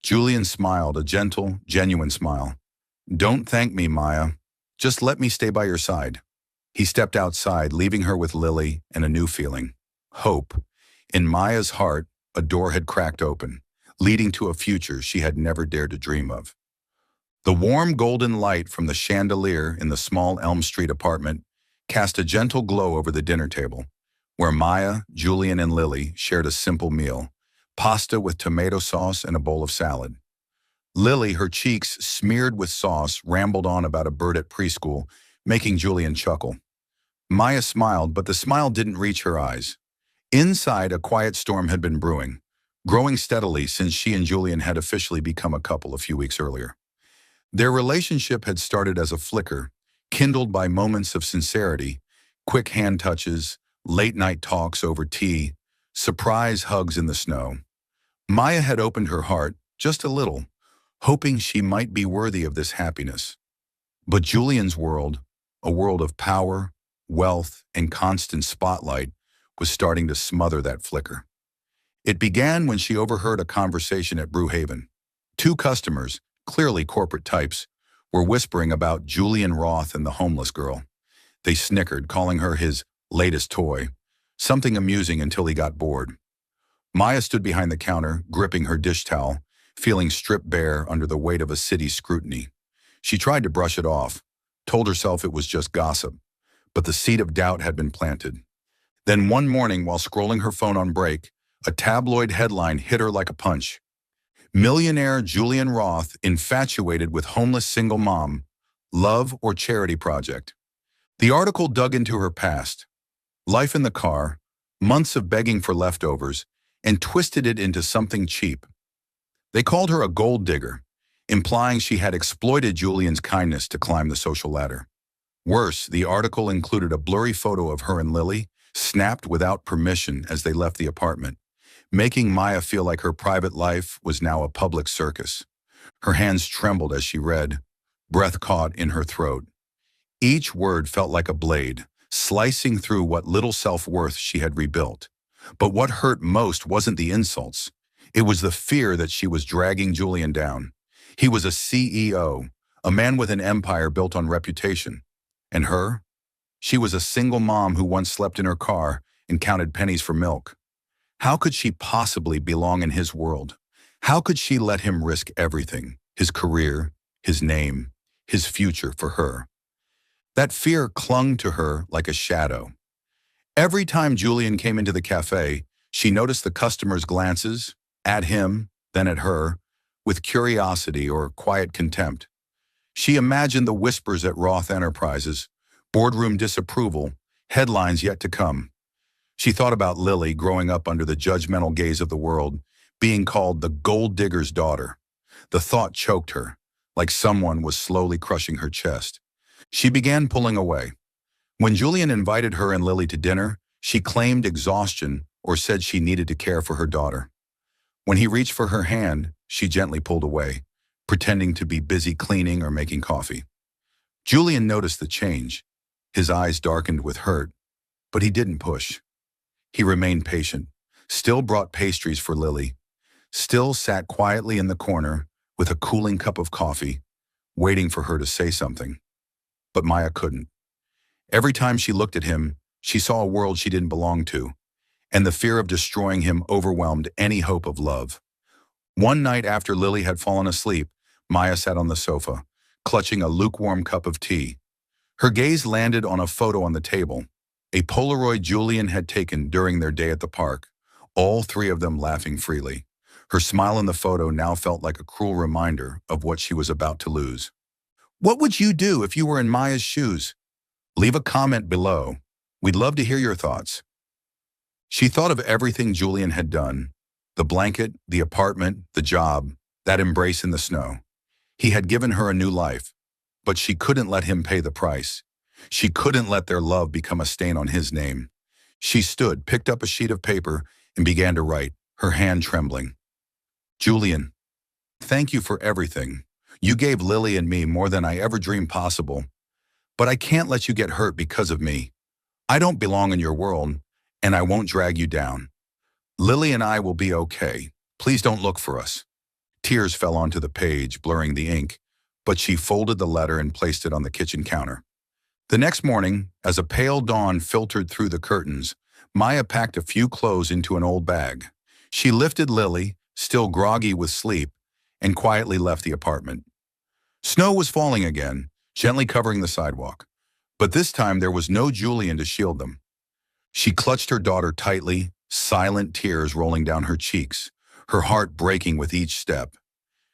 Julian smiled, a gentle, genuine smile. Don't thank me, Maya. Just let me stay by your side. He stepped outside, leaving her with Lily and a new feeling. Hope. In Maya's heart, a door had cracked open, leading to a future she had never dared to dream of. The warm golden light from the chandelier in the small Elm Street apartment cast a gentle glow over the dinner table, where Maya, Julian, and Lily shared a simple meal, pasta with tomato sauce and a bowl of salad. Lily, her cheeks smeared with sauce, rambled on about a bird at preschool, making Julian chuckle. Maya smiled, but the smile didn't reach her eyes. Inside, a quiet storm had been brewing, growing steadily since she and Julian had officially become a couple a few weeks earlier. Their relationship had started as a flicker, kindled by moments of sincerity, quick hand touches, late-night talks over tea, surprise hugs in the snow. Maya had opened her heart, just a little, hoping she might be worthy of this happiness. But Julian's world, a world of power, wealth, and constant spotlight, was starting to smother that flicker. It began when she overheard a conversation at Brewhaven. Two customers, clearly corporate types, were whispering about Julian Roth and the homeless girl. They snickered, calling her his latest toy, something amusing until he got bored. Maya stood behind the counter, gripping her dish towel, feeling stripped bare under the weight of a city's scrutiny. She tried to brush it off, told herself it was just gossip, but the seed of doubt had been planted. Then one morning, while scrolling her phone on break, a tabloid headline hit her like a punch. Millionaire Julian Roth infatuated with homeless single mom, love or charity project. The article dug into her past, life in the car, months of begging for leftovers, and twisted it into something cheap. They called her a gold digger, implying she had exploited Julian's kindness to climb the social ladder. Worse, the article included a blurry photo of her and Lily, snapped without permission as they left the apartment, making Maya feel like her private life was now a public circus. Her hands trembled as she read, breath caught in her throat. Each word felt like a blade, slicing through what little self-worth she had rebuilt. But what hurt most wasn't the insults. It was the fear that she was dragging Julian down. He was a CEO, a man with an empire built on reputation. And her? She was a single mom who once slept in her car and counted pennies for milk. How could she possibly belong in his world? How could she let him risk everything, his career, his name, his future for her? That fear clung to her like a shadow. Every time Julian came into the cafe, she noticed the customers' glances, at him, then at her, with curiosity or quiet contempt. She imagined the whispers at Roth Enterprises, boardroom disapproval, headlines yet to come. She thought about Lily growing up under the judgmental gaze of the world, being called the gold digger's daughter. The thought choked her, like someone was slowly crushing her chest. She began pulling away. When Julian invited her and Lily to dinner, she claimed exhaustion or said she needed to care for her daughter. When he reached for her hand, she gently pulled away, pretending to be busy cleaning or making coffee. Julian noticed the change. His eyes darkened with hurt, but he didn't push. He remained patient, still brought pastries for Lily, still sat quietly in the corner with a cooling cup of coffee, waiting for her to say something. But Maya couldn't. Every time she looked at him, she saw a world she didn't belong to, and the fear of destroying him overwhelmed any hope of love. One night after Lily had fallen asleep, Maya sat on the sofa, clutching a lukewarm cup of tea. Her gaze landed on a photo on the table, a Polaroid Julian had taken during their day at the park, all three of them laughing freely. Her smile in the photo now felt like a cruel reminder of what she was about to lose. What would you do if you were in Maya's shoes? Leave a comment below. We'd love to hear your thoughts. She thought of everything Julian had done, the blanket, the apartment, the job, that embrace in the snow. He had given her a new life, but she couldn't let him pay the price. She couldn't let their love become a stain on his name. She stood, picked up a sheet of paper, and began to write, her hand trembling. Julian, thank you for everything. You gave Lily and me more than I ever dreamed possible. But I can't let you get hurt because of me. I don't belong in your world, and I won't drag you down. Lily and I will be okay. Please don't look for us. Tears fell onto the page, blurring the ink, but she folded the letter and placed it on the kitchen counter. The next morning, as a pale dawn filtered through the curtains, Maya packed a few clothes into an old bag. She lifted Lily, still groggy with sleep, and quietly left the apartment. Snow was falling again, gently covering the sidewalk. But this time there was no Julian to shield them. She clutched her daughter tightly, silent tears rolling down her cheeks, her heart breaking with each step.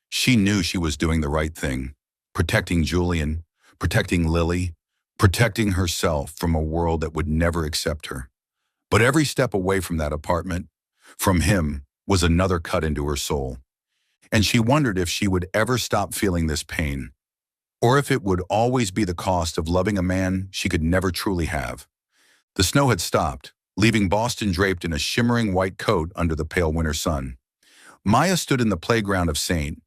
She knew she was doing the right thing, protecting Julian, protecting Lily, protecting herself from a world that would never accept her. But every step away from that apartment, from him, was another cut into her soul. And she wondered if she would ever stop feeling this pain, or if it would always be the cost of loving a man she could never truly have. The snow had stopped, leaving Boston draped in a shimmering white coat under the pale winter sun. Maya stood in the playground of St.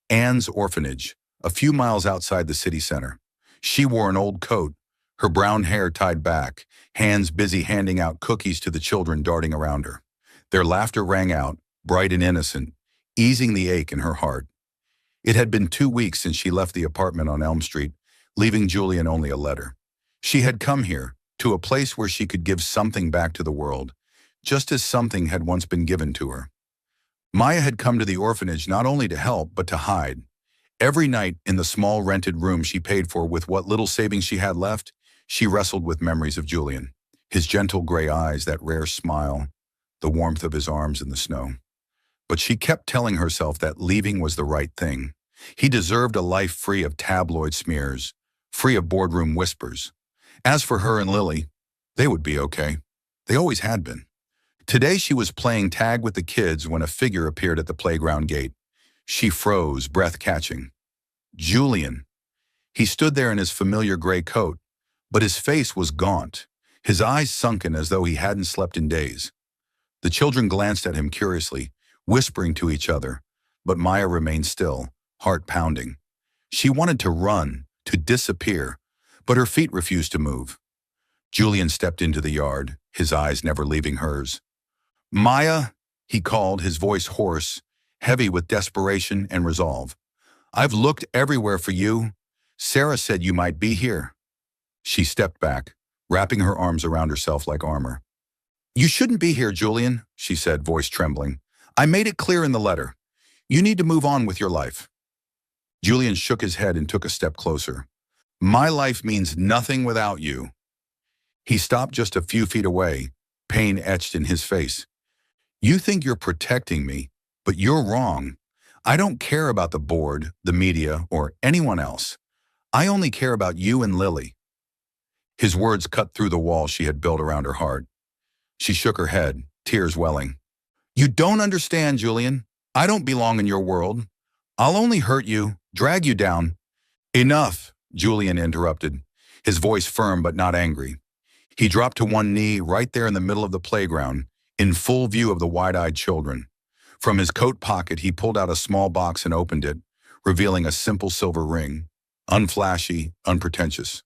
Anne's Orphanage, a few miles outside the city center. She wore an old coat, her brown hair tied back, hands busy handing out cookies to the children darting around her. Their laughter rang out, bright and innocent, easing the ache in her heart. It had been 2 weeks since she left the apartment on Elm Street, leaving Julian only a letter. She had come here, to a place where she could give something back to the world, just as something had once been given to her. Maya had come to the orphanage not only to help, but to hide. Every night in the small rented room she paid for with what little savings she had left, she wrestled with memories of Julian, his gentle gray eyes, that rare smile, the warmth of his arms in the snow. But she kept telling herself that leaving was the right thing. He deserved a life free of tabloid smears, free of boardroom whispers. As for her and Lily, they would be okay. They always had been. Today she was playing tag with the kids when a figure appeared at the playground gate. She froze, breath catching. Julian. He stood there in his familiar gray coat, but his face was gaunt, his eyes sunken as though he hadn't slept in days. The children glanced at him curiously, whispering to each other, but Maya remained still, heart pounding. She wanted to run, to disappear, but her feet refused to move. Julian stepped into the yard, his eyes never leaving hers. "Maya," he called, his voice hoarse, heavy with desperation and resolve. "I've looked everywhere for you. Sarah said you might be here." She stepped back, wrapping her arms around herself like armor. "You shouldn't be here, Julian," she said, voice trembling. "I made it clear in the letter. You need to move on with your life." Julian shook his head and took a step closer. "My life means nothing without you." He stopped just a few feet away, pain etched in his face. "You think you're protecting me, but you're wrong. I don't care about the board, the media, or anyone else. I only care about you and Lily." His words cut through the wall she had built around her heart. She shook her head, tears welling. "You don't understand, Julian. I don't belong in your world. I'll only hurt you, drag you down." "Enough," Julian interrupted, his voice firm but not angry. He dropped to one knee right there in the middle of the playground, in full view of the wide-eyed children. From his coat pocket, he pulled out a small box and opened it, revealing a simple silver ring, unflashy, unpretentious.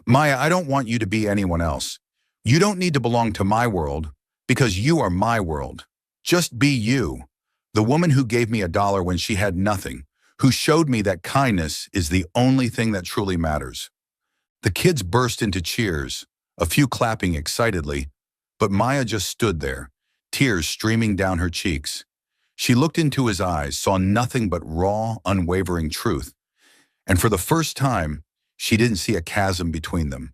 "Maya, I don't want you to be anyone else. You don't need to belong to my world, because you are my world. Just be you, the woman who gave me $1 when she had nothing, who showed me that kindness is the only thing that truly matters." The kids burst into cheers, a few clapping excitedly, but Maya just stood there, tears streaming down her cheeks. She looked into his eyes, saw nothing but raw, unwavering truth, and for the first time, she didn't see a chasm between them.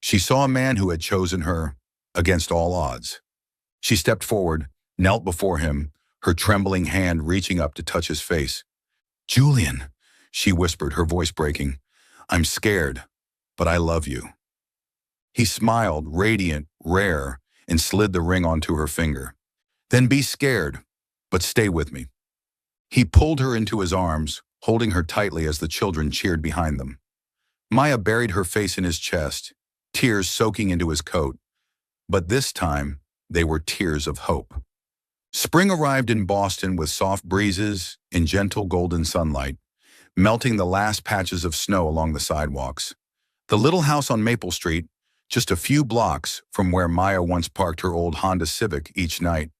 She saw a man who had chosen her against all odds. She stepped forward, knelt before him, her trembling hand reaching up to touch his face. "Julian," she whispered, her voice breaking, "I'm scared, but I love you." He smiled, radiant, rare, and slid the ring onto her finger. "Then be scared, but stay with me." He pulled her into his arms, holding her tightly as the children cheered behind them. Maya buried her face in his chest, tears soaking into his coat, but this time they were tears of hope. Spring arrived in Boston with soft breezes and gentle golden sunlight, melting the last patches of snow along the sidewalks. The little house on Maple Street, just a few blocks from where Maya once parked her old Honda Civic each night,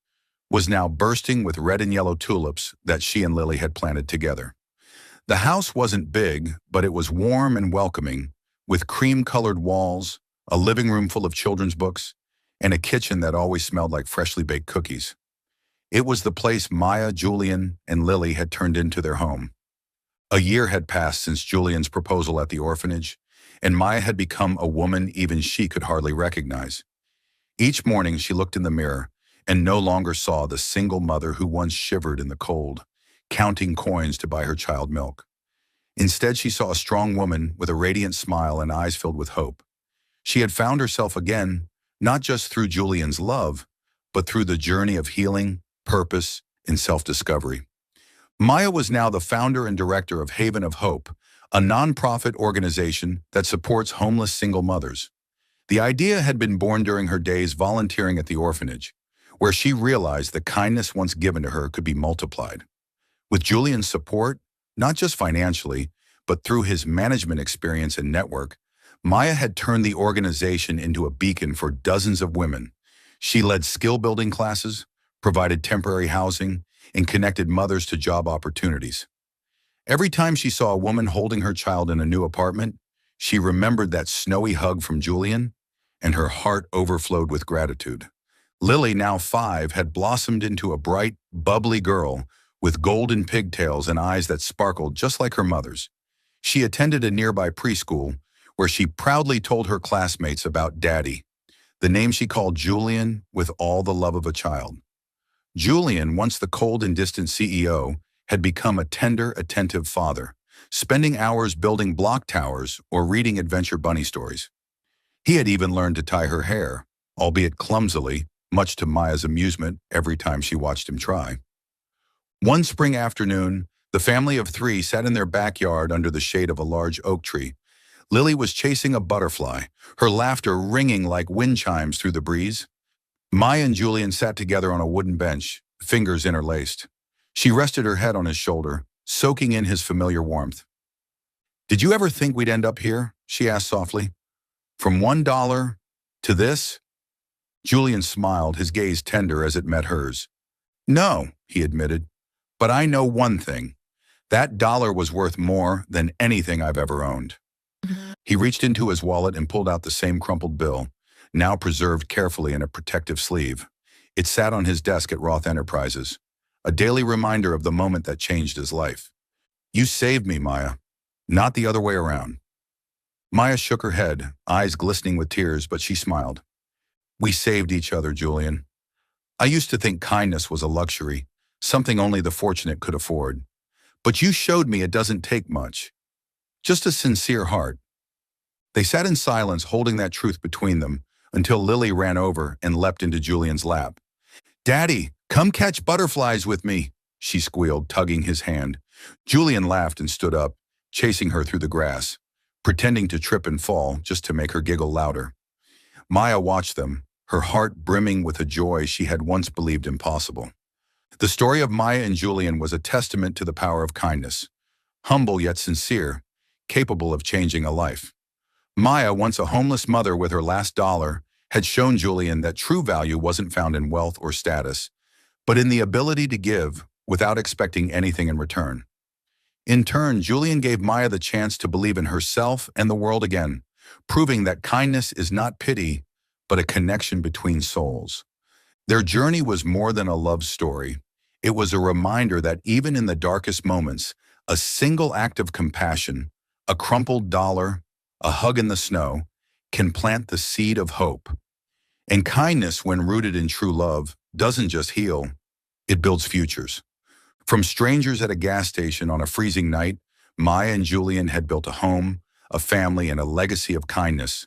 was now bursting with red and yellow tulips that she and Lily had planted together. The house wasn't big, but it was warm and welcoming, with cream-colored walls, a living room full of children's books, and a kitchen that always smelled like freshly baked cookies. It was the place Maya, Julian, and Lily had turned into their home. A year had passed since Julian's proposal at the orphanage, and Maya had become a woman even she could hardly recognize. Each morning she looked in the mirror and no longer saw the single mother who once shivered in the cold, counting coins to buy her child milk. Instead, she saw a strong woman with a radiant smile and eyes filled with hope. She had found herself again, not just through Julian's love, but through the journey of healing, purpose, and self-discovery. Maya was now the founder and director of Haven of Hope, a nonprofit organization that supports homeless single mothers. The idea had been born during her days volunteering at the orphanage, where she realized the kindness once given to her could be multiplied. With Julian's support, not just financially, but through his management experience and network, Maya had turned the organization into a beacon for dozens of women. She led skill-building classes, provided temporary housing, and connected mothers to job opportunities. Every time she saw a woman holding her child in a new apartment, she remembered that snowy hug from Julian, and her heart overflowed with gratitude. Lily, now 5, had blossomed into a bright, bubbly girl with golden pigtails and eyes that sparkled just like her mother's. She attended a nearby preschool where she proudly told her classmates about Daddy, the name she called Julian with all the love of a child. Julian, once the cold and distant CEO, had become a tender, attentive father, spending hours building block towers or reading adventure bunny stories. He had even learned to tie her hair, albeit clumsily, much to Maya's amusement every time she watched him try. One spring afternoon, the family of 3 sat in their backyard under the shade of a large oak tree. Lily was chasing a butterfly, her laughter ringing like wind chimes through the breeze. Maya and Julian sat together on a wooden bench, fingers interlaced. She rested her head on his shoulder, soaking in his familiar warmth. "Did you ever think we'd end up here?" she asked softly. "From $1 to this?" Julian smiled, his gaze tender as it met hers. "No," he admitted, "but I know one thing. That dollar was worth more than anything I've ever owned." He reached into his wallet and pulled out the same crumpled bill, now preserved carefully in a protective sleeve. It sat on his desk at Roth Enterprises, a daily reminder of the moment that changed his life. "You saved me, Maya, not the other way around." Maya shook her head, eyes glistening with tears, but she smiled. "We saved each other, Julian. I used to think kindness was a luxury, something only the fortunate could afford. But you showed me it doesn't take much. Just a sincere heart." They sat in silence, holding that truth between them, until Lily ran over and leapt into Julian's lap. "Daddy, come catch butterflies with me," she squealed, tugging his hand. Julian laughed and stood up, chasing her through the grass, pretending to trip and fall just to make her giggle louder. Maya watched them, her heart brimming with a joy she had once believed impossible. The story of Maya and Julian was a testament to the power of kindness, humble yet sincere, capable of changing a life. Maya, once a homeless mother with her last dollar, had shown Julian that true value wasn't found in wealth or status, but in the ability to give without expecting anything in return. In turn, Julian gave Maya the chance to believe in herself and the world again, proving that kindness is not pity, but a connection between souls. Their journey was more than a love story. It was a reminder that even in the darkest moments, a single act of compassion, a crumpled dollar, a hug in the snow, can plant the seed of hope. And kindness, when rooted in true love, doesn't just heal, it builds futures. From strangers at a gas station on a freezing night, Maya and Julian had built a home, a family, and a legacy of kindness,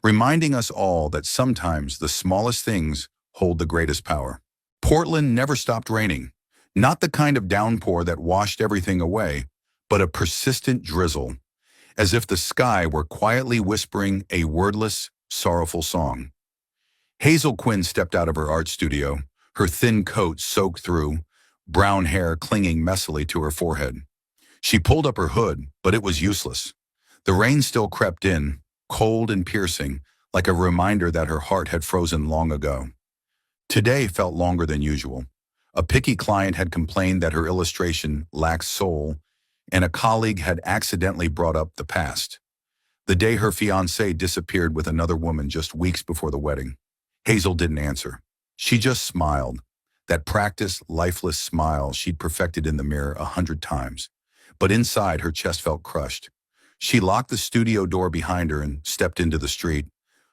reminding us all that sometimes the smallest things hold the greatest power. Portland never stopped raining, not the kind of downpour that washed everything away, but a persistent drizzle, as if the sky were quietly whispering a wordless, sorrowful song. Hazel Quinn stepped out of her art studio, her thin coat soaked through, brown hair clinging messily to her forehead. She pulled up her hood, but it was useless. The rain still crept in, cold and piercing, like a reminder that her heart had frozen long ago. Today felt longer than usual. A picky client had complained that her illustration lacked soul, and a colleague had accidentally brought up the past, the day her fiancé disappeared with another woman just weeks before the wedding. Hazel didn't answer. She just smiled. That practiced, lifeless smile she'd perfected in the mirror 100 times. But inside, her chest felt crushed. She locked the studio door behind her and stepped into the street,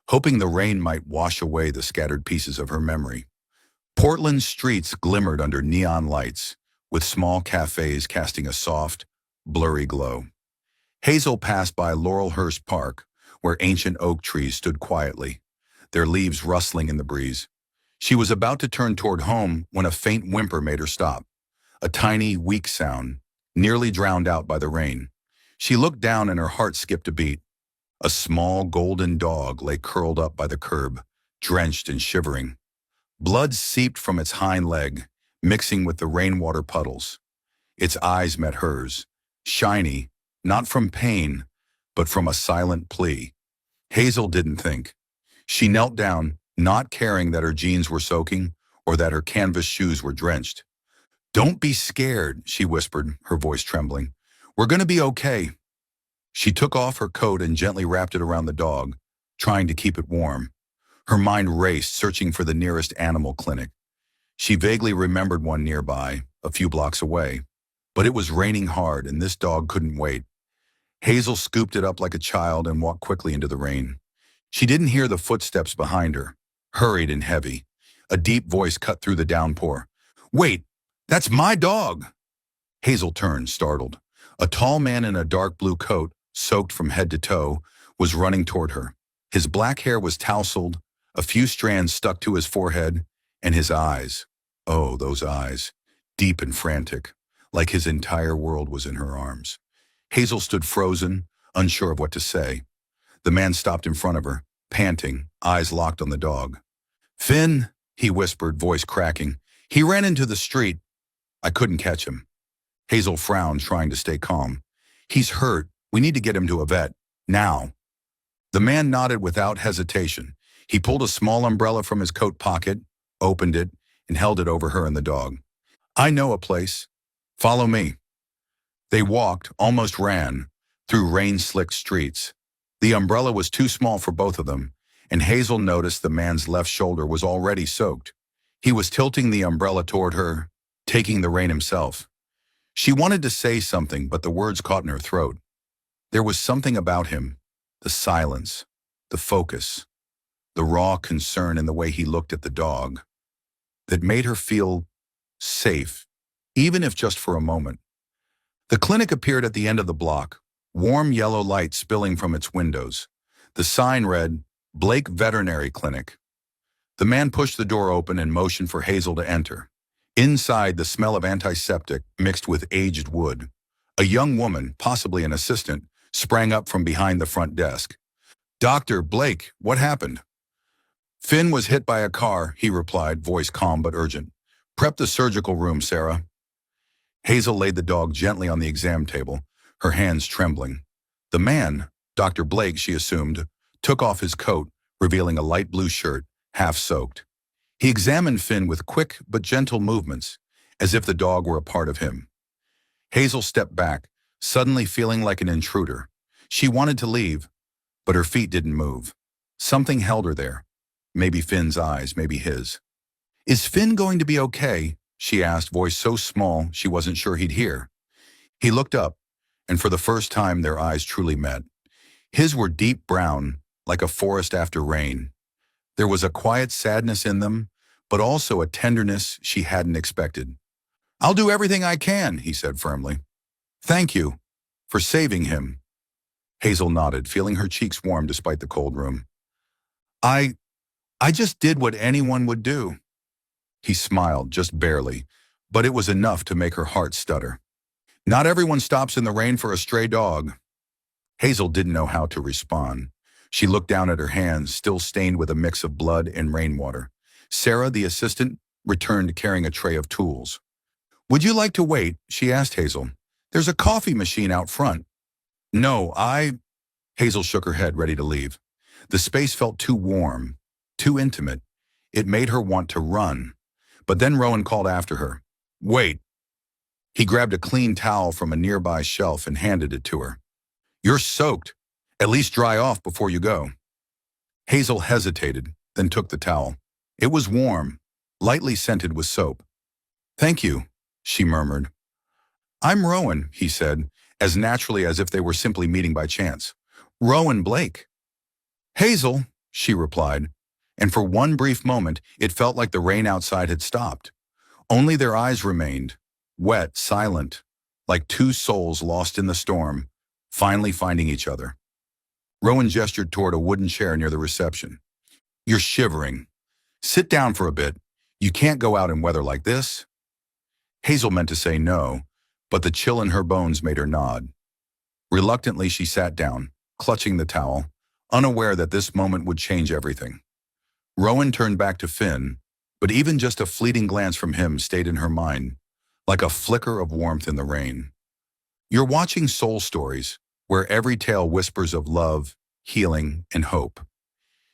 hoping the rain might wash away the scattered pieces of her memory. Portland's streets glimmered under neon lights, with small cafes casting a soft, blurry glow. Hazel passed by Laurelhurst Park, where ancient oak trees stood quietly, their leaves rustling in the breeze. She was about to turn toward home when a faint whimper made her stop, a tiny, weak sound, nearly drowned out by the rain. She looked down and her heart skipped a beat. A small golden dog lay curled up by the curb, drenched and shivering. Blood seeped from its hind leg, mixing with the rainwater puddles. Its eyes met hers, shiny, not from pain, but from a silent plea. Hazel didn't think. She knelt down, not caring that her jeans were soaking or that her canvas shoes were drenched. "Don't be scared," she whispered, her voice trembling. "We're going to be okay." She took off her coat and gently wrapped it around the dog, trying to keep it warm. Her mind raced, searching for the nearest animal clinic. She vaguely remembered one nearby, a few blocks away. But it was raining hard, and this dog couldn't wait. Hazel scooped it up like a child and walked quickly into the rain. She didn't hear the footsteps behind her, hurried and heavy. A deep voice cut through the downpour. "Wait, that's my dog!" Hazel turned, startled. A tall man in a dark blue coat, soaked from head to toe, was running toward her. His black hair was tousled, a few strands stuck to his forehead, and his eyes, oh, those eyes, deep and frantic, like his entire world was in her arms. Hazel stood frozen, unsure of what to say. The man stopped in front of her, panting, eyes locked on the dog. "Finn," he whispered, voice cracking. "He ran into the street. I couldn't catch him." Hazel frowned, trying to stay calm. "He's hurt. We need to get him to a vet. Now." The man nodded without hesitation. He pulled a small umbrella from his coat pocket, opened it, and held it over her and the dog. "I know a place. Follow me." They walked, almost ran, through rain-slicked streets. The umbrella was too small for both of them, and Hazel noticed the man's left shoulder was already soaked. He was tilting the umbrella toward her, taking the rain himself. She wanted to say something, but the words caught in her throat. There was something about him, the silence, the focus, the raw concern in the way he looked at the dog, that made her feel safe, even if just for a moment. The clinic appeared at the end of the block, warm yellow light spilling from its windows. The sign read, "Blake Veterinary Clinic." The man pushed the door open and motioned for Hazel to enter. Inside, the smell of antiseptic mixed with aged wood. A young woman, possibly an assistant, sprang up from behind the front desk. "Dr. Blake, what happened?" "Finn was hit by a car," he replied, voice calm but urgent. "Prep the surgical room, Sarah." Hazel laid the dog gently on the exam table, her hands trembling. The man, Dr. Blake, she assumed, took off his coat, revealing a light blue shirt, half soaked. He examined Finn with quick but gentle movements, as if the dog were a part of him. Hazel stepped back, suddenly feeling like an intruder. She wanted to leave, but her feet didn't move. Something held her there. Maybe Finn's eyes, maybe his. "Is Finn going to be okay?" she asked, voice so small she wasn't sure he'd hear. He looked up, and for the first time their eyes truly met. His were deep brown, like a forest after rain. There was a quiet sadness in them, but also a tenderness she hadn't expected. "I'll do everything I can," he said firmly. "Thank you for saving him." Hazel nodded, feeling her cheeks warm despite the cold room. I just did what anyone would do." He smiled, just barely, but it was enough to make her heart stutter. "Not everyone stops in the rain for a stray dog." Hazel didn't know how to respond. She looked down at her hands, still stained with a mix of blood and rainwater. Sarah, the assistant, returned carrying a tray of tools. "Would you like to wait?" she asked Hazel. "There's a coffee machine out front." "No, Hazel shook her head, ready to leave. The space felt too warm, too intimate. It made her want to run. But then Rowan called after her. "Wait." He grabbed a clean towel from a nearby shelf and handed it to her. "You're soaked. At least dry off before you go." Hazel hesitated, then took the towel. It was warm, lightly scented with soap. "Thank you," she murmured. "I'm Rowan," he said, as naturally as if they were simply meeting by chance. "Rowan Blake." "Hazel," she replied, and for one brief moment it felt like the rain outside had stopped. Only their eyes remained, wet, silent, like two souls lost in the storm, finally finding each other. Rowan gestured toward a wooden chair near the reception. "You're shivering. Sit down for a bit. You can't go out in weather like this." Hazel meant to say no, but the chill in her bones made her nod. Reluctantly, she sat down, clutching the towel, unaware that this moment would change everything. Rowan turned back to Finn, but even just a fleeting glance from him stayed in her mind, like a flicker of warmth in the rain. You're watching Soul Stories, where every tale whispers of love, healing, and hope.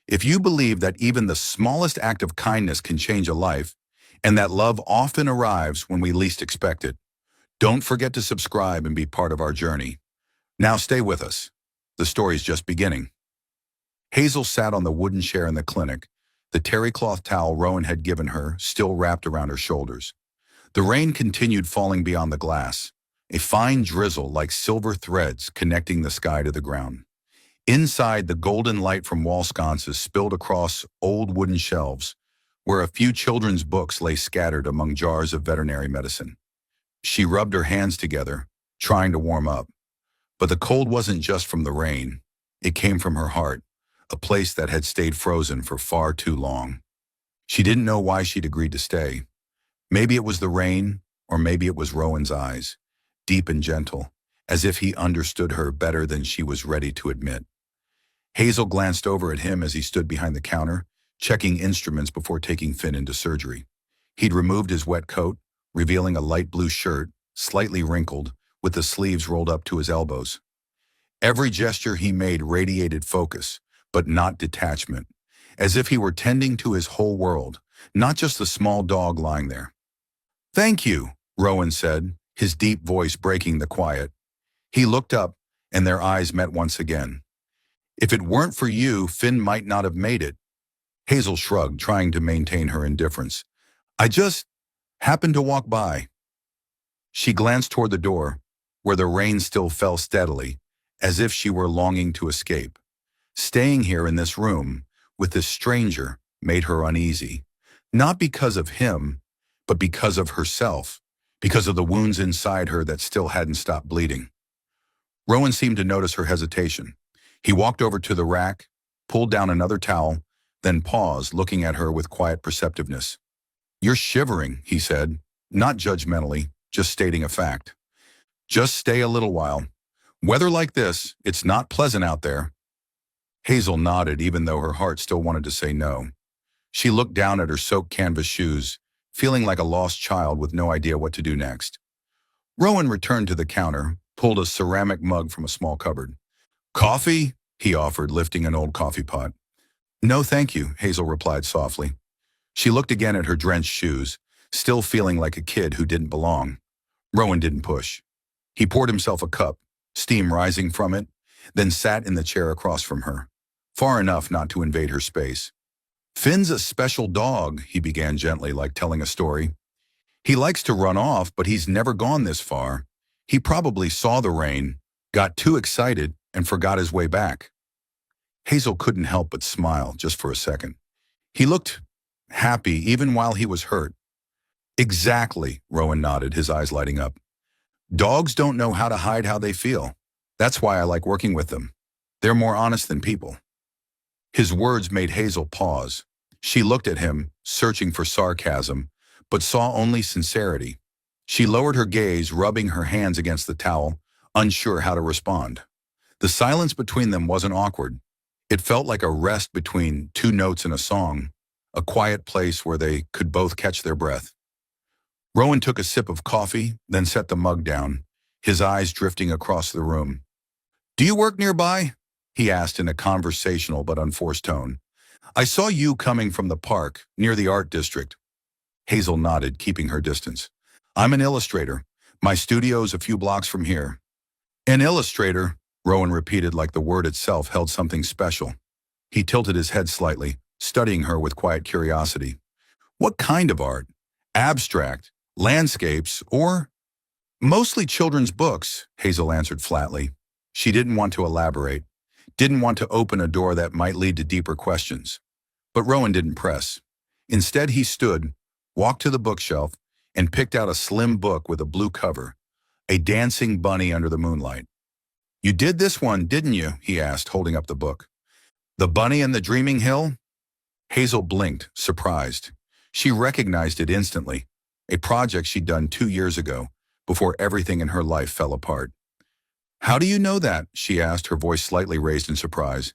If you believe that even the smallest act of kindness can change a life, and that love often arrives when we least expect it, don't forget to subscribe and be part of our journey. Now stay with us. The story's just beginning. Hazel sat on the wooden chair in the clinic, the terry cloth towel Rowan had given her still wrapped around her shoulders. The rain continued falling beyond the glass, a fine drizzle like silver threads connecting the sky to the ground. Inside, the golden light from wall sconces spilled across old wooden shelves, where a few children's books lay scattered among jars of veterinary medicine. She rubbed her hands together, trying to warm up. But the cold wasn't just from the rain. It came from her heart, a place that had stayed frozen for far too long. She didn't know why she'd agreed to stay. Maybe it was the rain, or maybe it was Rowan's eyes, deep and gentle, as if he understood her better than she was ready to admit. Hazel glanced over at him as he stood behind the counter, checking instruments before taking Finn into surgery. He'd removed his wet coat, revealing a light blue shirt, slightly wrinkled, with the sleeves rolled up to his elbows. Every gesture he made radiated focus, but not detachment, as if he were tending to his whole world, not just the small dog lying there. "Thank you," Rowan said, his deep voice breaking the quiet. He looked up, and their eyes met once again. "If it weren't for you, Finn might not have made it." Hazel shrugged, trying to maintain her indifference. "I just happened to walk by." She glanced toward the door, where the rain still fell steadily, as if she were longing to escape. Staying here in this room, with this stranger, made her uneasy. Not because of him, but because of herself, because of the wounds inside her that still hadn't stopped bleeding. Rowan seemed to notice her hesitation. He walked over to the rack, pulled down another towel, then paused, looking at her with quiet perceptiveness. "You're shivering," he said, not judgmentally, just stating a fact. "Just stay a little while. Weather like this, it's not pleasant out there." Hazel nodded, even though her heart still wanted to say no. She looked down at her soaked canvas shoes, feeling like a lost child with no idea what to do next. Rowan returned to the counter, pulled a ceramic mug from a small cupboard. "Coffee?" he offered, lifting an old coffee pot. "No, thank you," Hazel replied softly. She looked again at her drenched shoes, still feeling like a kid who didn't belong. Rowan didn't push. He poured himself a cup, steam rising from it, then sat in the chair across from her, far enough not to invade her space. "Finn's a special dog," he began gently, like telling a story. "He likes to run off, but he's never gone this far. He probably saw the rain, got too excited, and forgot his way back." Hazel couldn't help but smile just for a second. He looked happy even while he was hurt. "Exactly," Rowan nodded, his eyes lighting up. "Dogs don't know how to hide how they feel. That's why I like working with them. They're more honest than people." His words made Hazel pause. She looked at him, searching for sarcasm, but saw only sincerity. She lowered her gaze, rubbing her hands against the towel, unsure how to respond. The silence between them wasn't awkward. It felt like a rest between two notes in a song, a quiet place where they could both catch their breath. Rowan took a sip of coffee, then set the mug down, his eyes drifting across the room. "Do you work nearby?" he asked in a conversational but unforced tone. "I saw you coming from the park, near the art district." Hazel nodded, keeping her distance. "I'm an illustrator. My studio's a few blocks from here." "An illustrator," Rowan repeated like the word itself held something special. He tilted his head slightly, studying her with quiet curiosity. What kind of art? Abstract, landscapes, or mostly children's books, Hazel answered flatly. She didn't want to elaborate, didn't want to open a door that might lead to deeper questions. But Rowan didn't press. Instead, he stood, walked to the bookshelf, and picked out a slim book with a blue cover, a dancing bunny under the moonlight. You did this one, didn't you? He asked, holding up the book. The Bunny and the Dreaming Hill? Hazel blinked, surprised. She recognized it instantly, a project she'd done 2 years ago, before everything in her life fell apart. How do you know that? She asked, her voice slightly raised in surprise.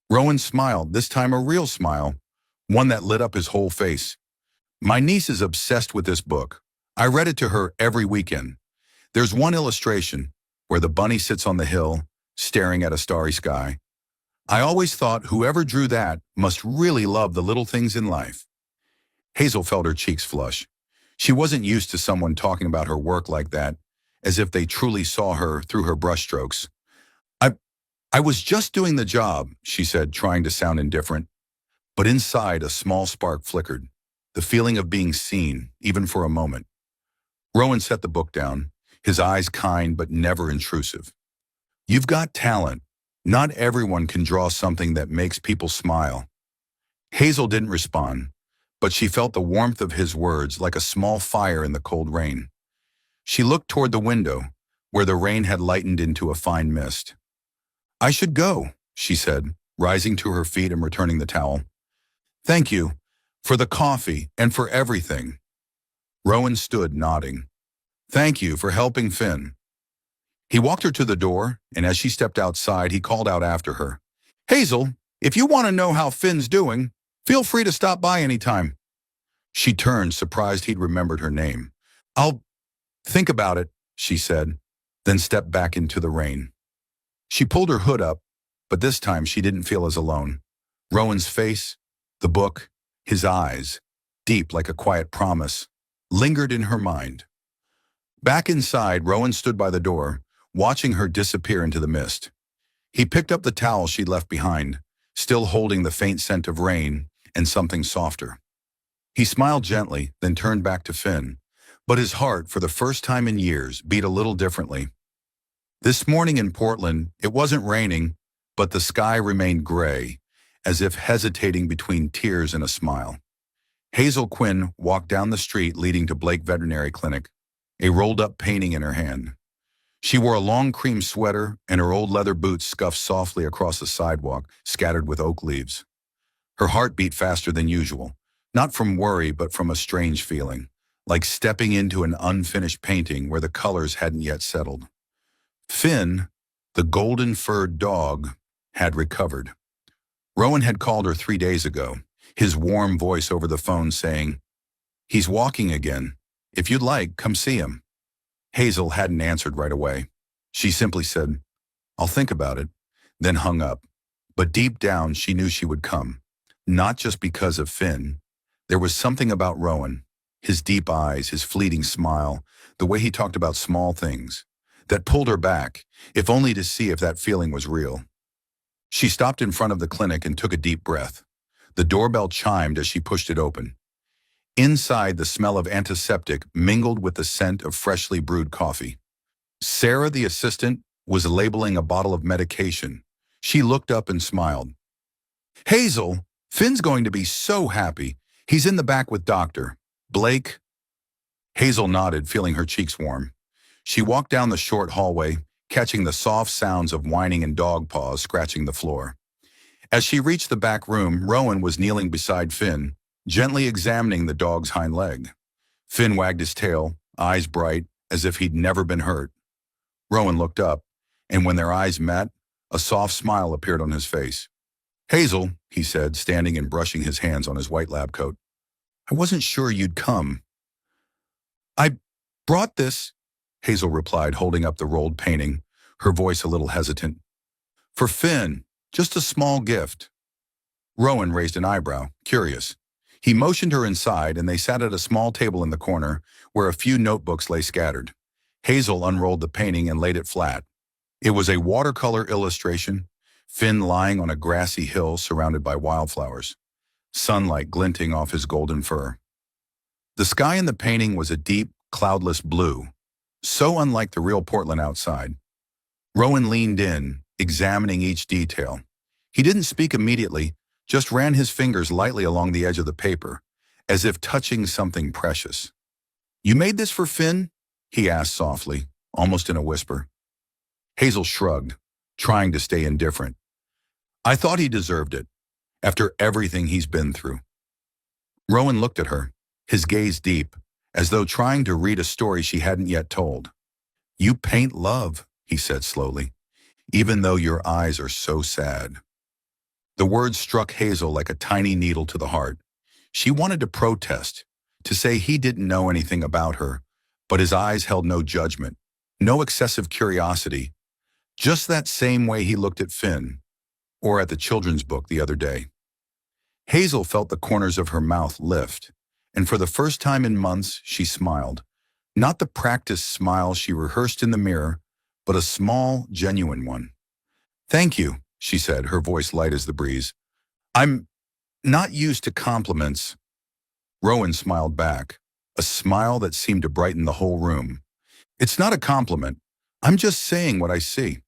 Rowan smiled, this time a real smile, one that lit up his whole face. My niece is obsessed with this book. I read it to her every weekend. There's one illustration where the bunny sits on the hill, staring at a starry sky. I always thought whoever drew that must really love the little things in life. Hazel felt her cheeks flush. She wasn't used to someone talking about her work like that, as if they truly saw her through her brushstrokes. I was just doing the job, she said, trying to sound indifferent. But inside, a small spark flickered, the feeling of being seen, even for a moment. Rowan set the book down, his eyes kind but never intrusive. You've got talent. Not everyone can draw something that makes people smile. Hazel didn't respond, but she felt the warmth of his words like a small fire in the cold rain. She looked toward the window, where the rain had lightened into a fine mist. I should go, she said, rising to her feet and returning the towel. Thank you, for the coffee and for everything. Rowan stood, nodding. Thank you for helping Finn. He walked her to the door, and as she stepped outside, he called out after her. Hazel, if you want to know how Finn's doing, feel free to stop by anytime. She turned, surprised he'd remembered her name. I'll think about it, she said, then stepped back into the rain. She pulled her hood up, but this time she didn't feel as alone. Rowan's face, the book, his eyes, deep like a quiet promise, lingered in her mind. Back inside, Rowan stood by the door, watching her disappear into the mist. He picked up the towel she'd left behind, still holding the faint scent of rain and something softer. He smiled gently, then turned back to Finn, but his heart, for the first time in years, beat a little differently. This morning in Portland, it wasn't raining, but the sky remained gray, as if hesitating between tears and a smile. Hazel Quinn walked down the street leading to Blake Veterinary Clinic, a rolled-up painting in her hand. She wore a long cream sweater, and her old leather boots scuffed softly across the sidewalk, scattered with oak leaves. Her heart beat faster than usual, not from worry but from a strange feeling, like stepping into an unfinished painting where the colors hadn't yet settled. Finn, the golden-furred dog, had recovered. Rowan had called her 3 days ago, his warm voice over the phone saying, He's walking again. If you'd like, come see him. Hazel hadn't answered right away. She simply said, I'll think about it, then hung up. But deep down, she knew she would come. Not just because of Finn. There was something about Rowan, his deep eyes, his fleeting smile, the way he talked about small things, that pulled her back, if only to see if that feeling was real. She stopped in front of the clinic and took a deep breath. The doorbell chimed as she pushed it open. Inside, the smell of antiseptic mingled with the scent of freshly brewed coffee. Sarah, the assistant, was labeling a bottle of medication. She looked up and smiled. Hazel, Finn's going to be so happy. He's in the back with Dr. Blake. Hazel nodded, feeling her cheeks warm. She walked down the short hallway, catching the soft sounds of whining and dog paws scratching the floor. As she reached the back room, Rowan was kneeling beside Finn, gently examining the dog's hind leg. Finn wagged his tail, eyes bright, as if he'd never been hurt. Rowan looked up, and when their eyes met, a soft smile appeared on his face. Hazel, he said, standing and brushing his hands on his white lab coat. I wasn't sure you'd come. I brought this, Hazel replied, holding up the rolled painting, her voice a little hesitant. For Finn, just a small gift. Rowan raised an eyebrow, curious. He motioned her inside, and they sat at a small table in the corner, where a few notebooks lay scattered. Hazel unrolled the painting and laid it flat. It was a watercolor illustration, Finn lying on a grassy hill surrounded by wildflowers. sunlight glinting off his golden fur. The sky in the painting was a deep, cloudless blue, so unlike the real Portland outside. Rowan leaned in, examining each detail. He didn't speak immediately, just ran his fingers lightly along the edge of the paper, as if touching something precious. "You made this for Finn?" he asked softly, almost in a whisper. Hazel shrugged, trying to stay indifferent. "I thought he deserved it, after everything he's been through." Rowan looked at her, his gaze deep, as though trying to read a story she hadn't yet told. "You paint love," he said slowly, "even though your eyes are so sad." The words struck Hazel like a tiny needle to the heart. She wanted to protest, to say he didn't know anything about her, but his eyes held no judgment, no excessive curiosity, just that same way he looked at Finn, or at the children's book the other day. Hazel felt the corners of her mouth lift, and for the first time in months, she smiled. Not the practiced smile she rehearsed in the mirror, but a small, genuine one. "Thank you," she said, her voice light as the breeze. "I'm not used to compliments." Rowan smiled back, a smile that seemed to brighten the whole room. "It's not a compliment. I'm just saying what I see."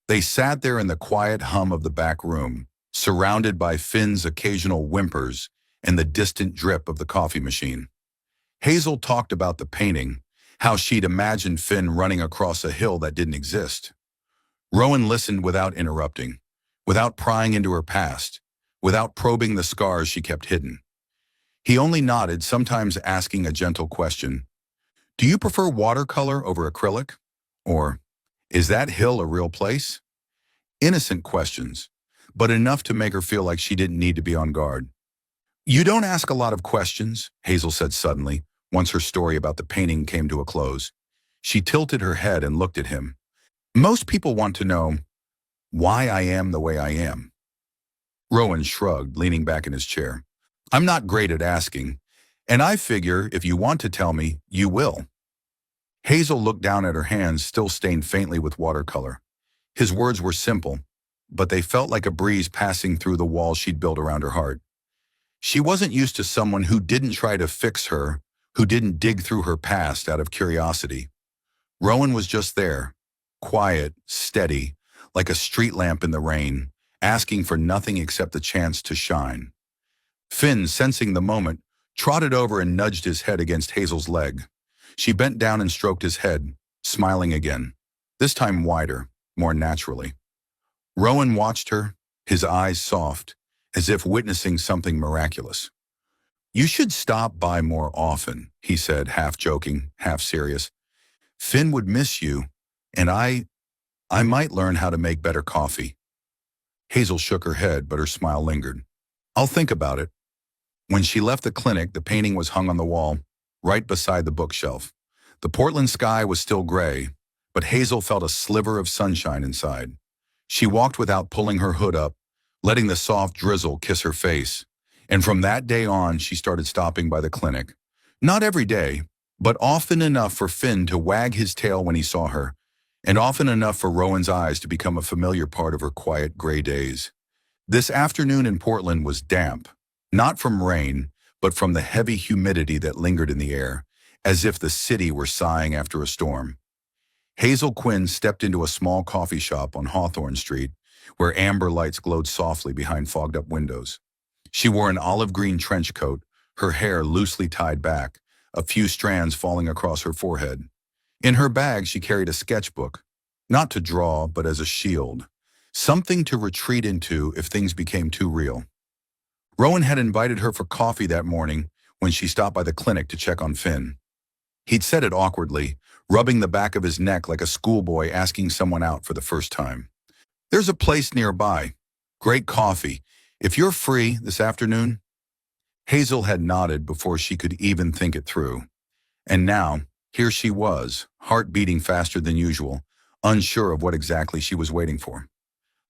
They sat there in the quiet hum of the back room, surrounded by Finn's occasional whimpers and the distant drip of the coffee machine. Hazel talked about the painting, how she'd imagined Finn running across a hill that didn't exist. Rowan listened without interrupting, without prying into her past, without probing the scars she kept hidden. He only nodded, sometimes asking a gentle question. "Do you prefer watercolor over acrylic?" Or, "Is that hill a real place?" Innocent questions, but enough to make her feel like she didn't need to be on guard. "You don't ask a lot of questions," Hazel said suddenly, once her story about the painting came to a close. She tilted her head and looked at him. "Most people want to know why I am the way I am." Rowan shrugged, leaning back in his chair. "I'm not great at asking, and I figure if you want to tell me, you will." Hazel looked down at her hands, still stained faintly with watercolor. His words were simple, but they felt like a breeze passing through the walls she'd built around her heart. She wasn't used to someone who didn't try to fix her, who didn't dig through her past out of curiosity. Rowan was just there, quiet, steady, like a street lamp in the rain, asking for nothing except the chance to shine. Finn, sensing the moment, trotted over and nudged his head against Hazel's leg. She bent down and stroked his head, smiling again, this time wider, more naturally. Rowan watched her, his eyes soft, as if witnessing something miraculous. "You should stop by more often," he said, half joking, half serious. "Finn would miss you, and I might learn how to make better coffee." Hazel shook her head, but her smile lingered. "I'll think about it." When she left the clinic, the painting was hung on the wall, right beside the bookshelf. The Portland sky was still gray, but Hazel felt a sliver of sunshine inside. She walked without pulling her hood up, letting the soft drizzle kiss her face. And from that day on, she started stopping by the clinic. Not every day, but often enough for Finn to wag his tail when he saw her, and often enough for Rowan's eyes to become a familiar part of her quiet gray days. This afternoon in Portland was damp, not from rain, but from the heavy humidity that lingered in the air, as if the city were sighing after a storm. Hazel Quinn stepped into a small coffee shop on Hawthorne Street, where amber lights glowed softly behind fogged-up windows. She wore an olive green trench coat, her hair loosely tied back, a few strands falling across her forehead. In her bag, she carried a sketchbook, not to draw, but as a shield, something to retreat into if things became too real. Rowan had invited her for coffee that morning when she stopped by the clinic to check on Finn. He'd said it awkwardly, rubbing the back of his neck like a schoolboy asking someone out for the first time. "There's a place nearby. Great coffee. If you're free this afternoon?" Hazel had nodded before she could even think it through. And now, here she was, heart beating faster than usual, unsure of what exactly she was waiting for.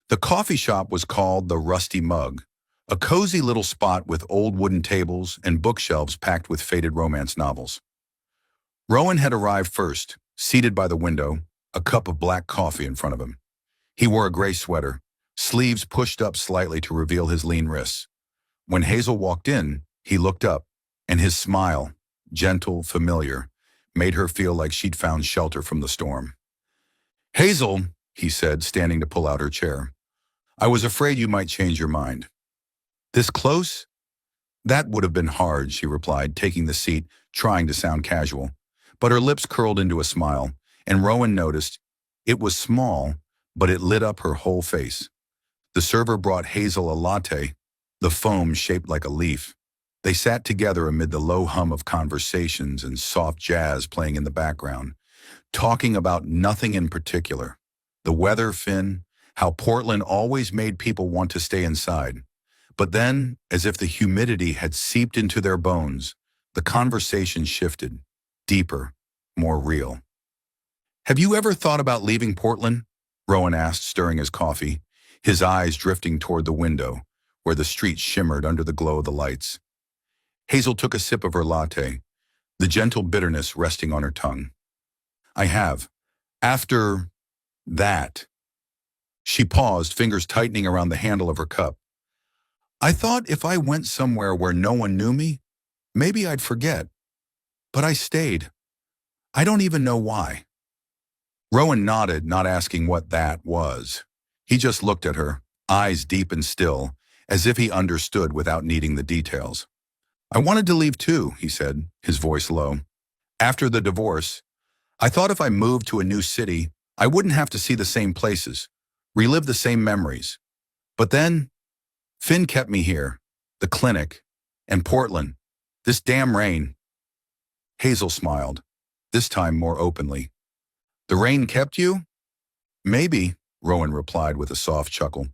The coffee shop was called the Rusty Mug, a cozy little spot with old wooden tables and bookshelves packed with faded romance novels. Rowan had arrived first, seated by the window, a cup of black coffee in front of him. He wore a gray sweater, sleeves pushed up slightly to reveal his lean wrists. When Hazel walked in, he looked up, and his smile, gentle, familiar, made her feel like she'd found shelter from the storm. "Hazel," he said, standing to pull out her chair, "I was afraid you might change your mind." "This close?" "That would have been hard," she replied, taking the seat, trying to sound casual. But her lips curled into a smile, and Rowan noticed. It was small, but it lit up her whole face. The server brought Hazel a latte, the foam shaped like a leaf. They sat together amid the low hum of conversations and soft jazz playing in the background, talking about nothing in particular. The weather, Finn, how Portland always made people want to stay inside. But then, as if the humidity had seeped into their bones, the conversation shifted, deeper, more real. "Have you ever thought about leaving Portland?" Rowan asked, stirring his coffee, his eyes drifting toward the window, where the street shimmered under the glow of the lights. Hazel took a sip of her latte, the gentle bitterness resting on her tongue. "I have. After that." She paused, fingers tightening around the handle of her cup. "I thought if I went somewhere where no one knew me, maybe I'd forget. But I stayed. I don't even know why." Rowan nodded, not asking what that was. He just looked at her, eyes deep and still, as if he understood without needing the details. "I wanted to leave too," he said, his voice low. "After the divorce, I thought if I moved to a new city, I wouldn't have to see the same places, relive the same memories. But then, Finn kept me here, the clinic, and Portland, this damn rain." Hazel smiled, this time more openly. "The rain kept you?" "Maybe," Rowan replied with a soft chuckle.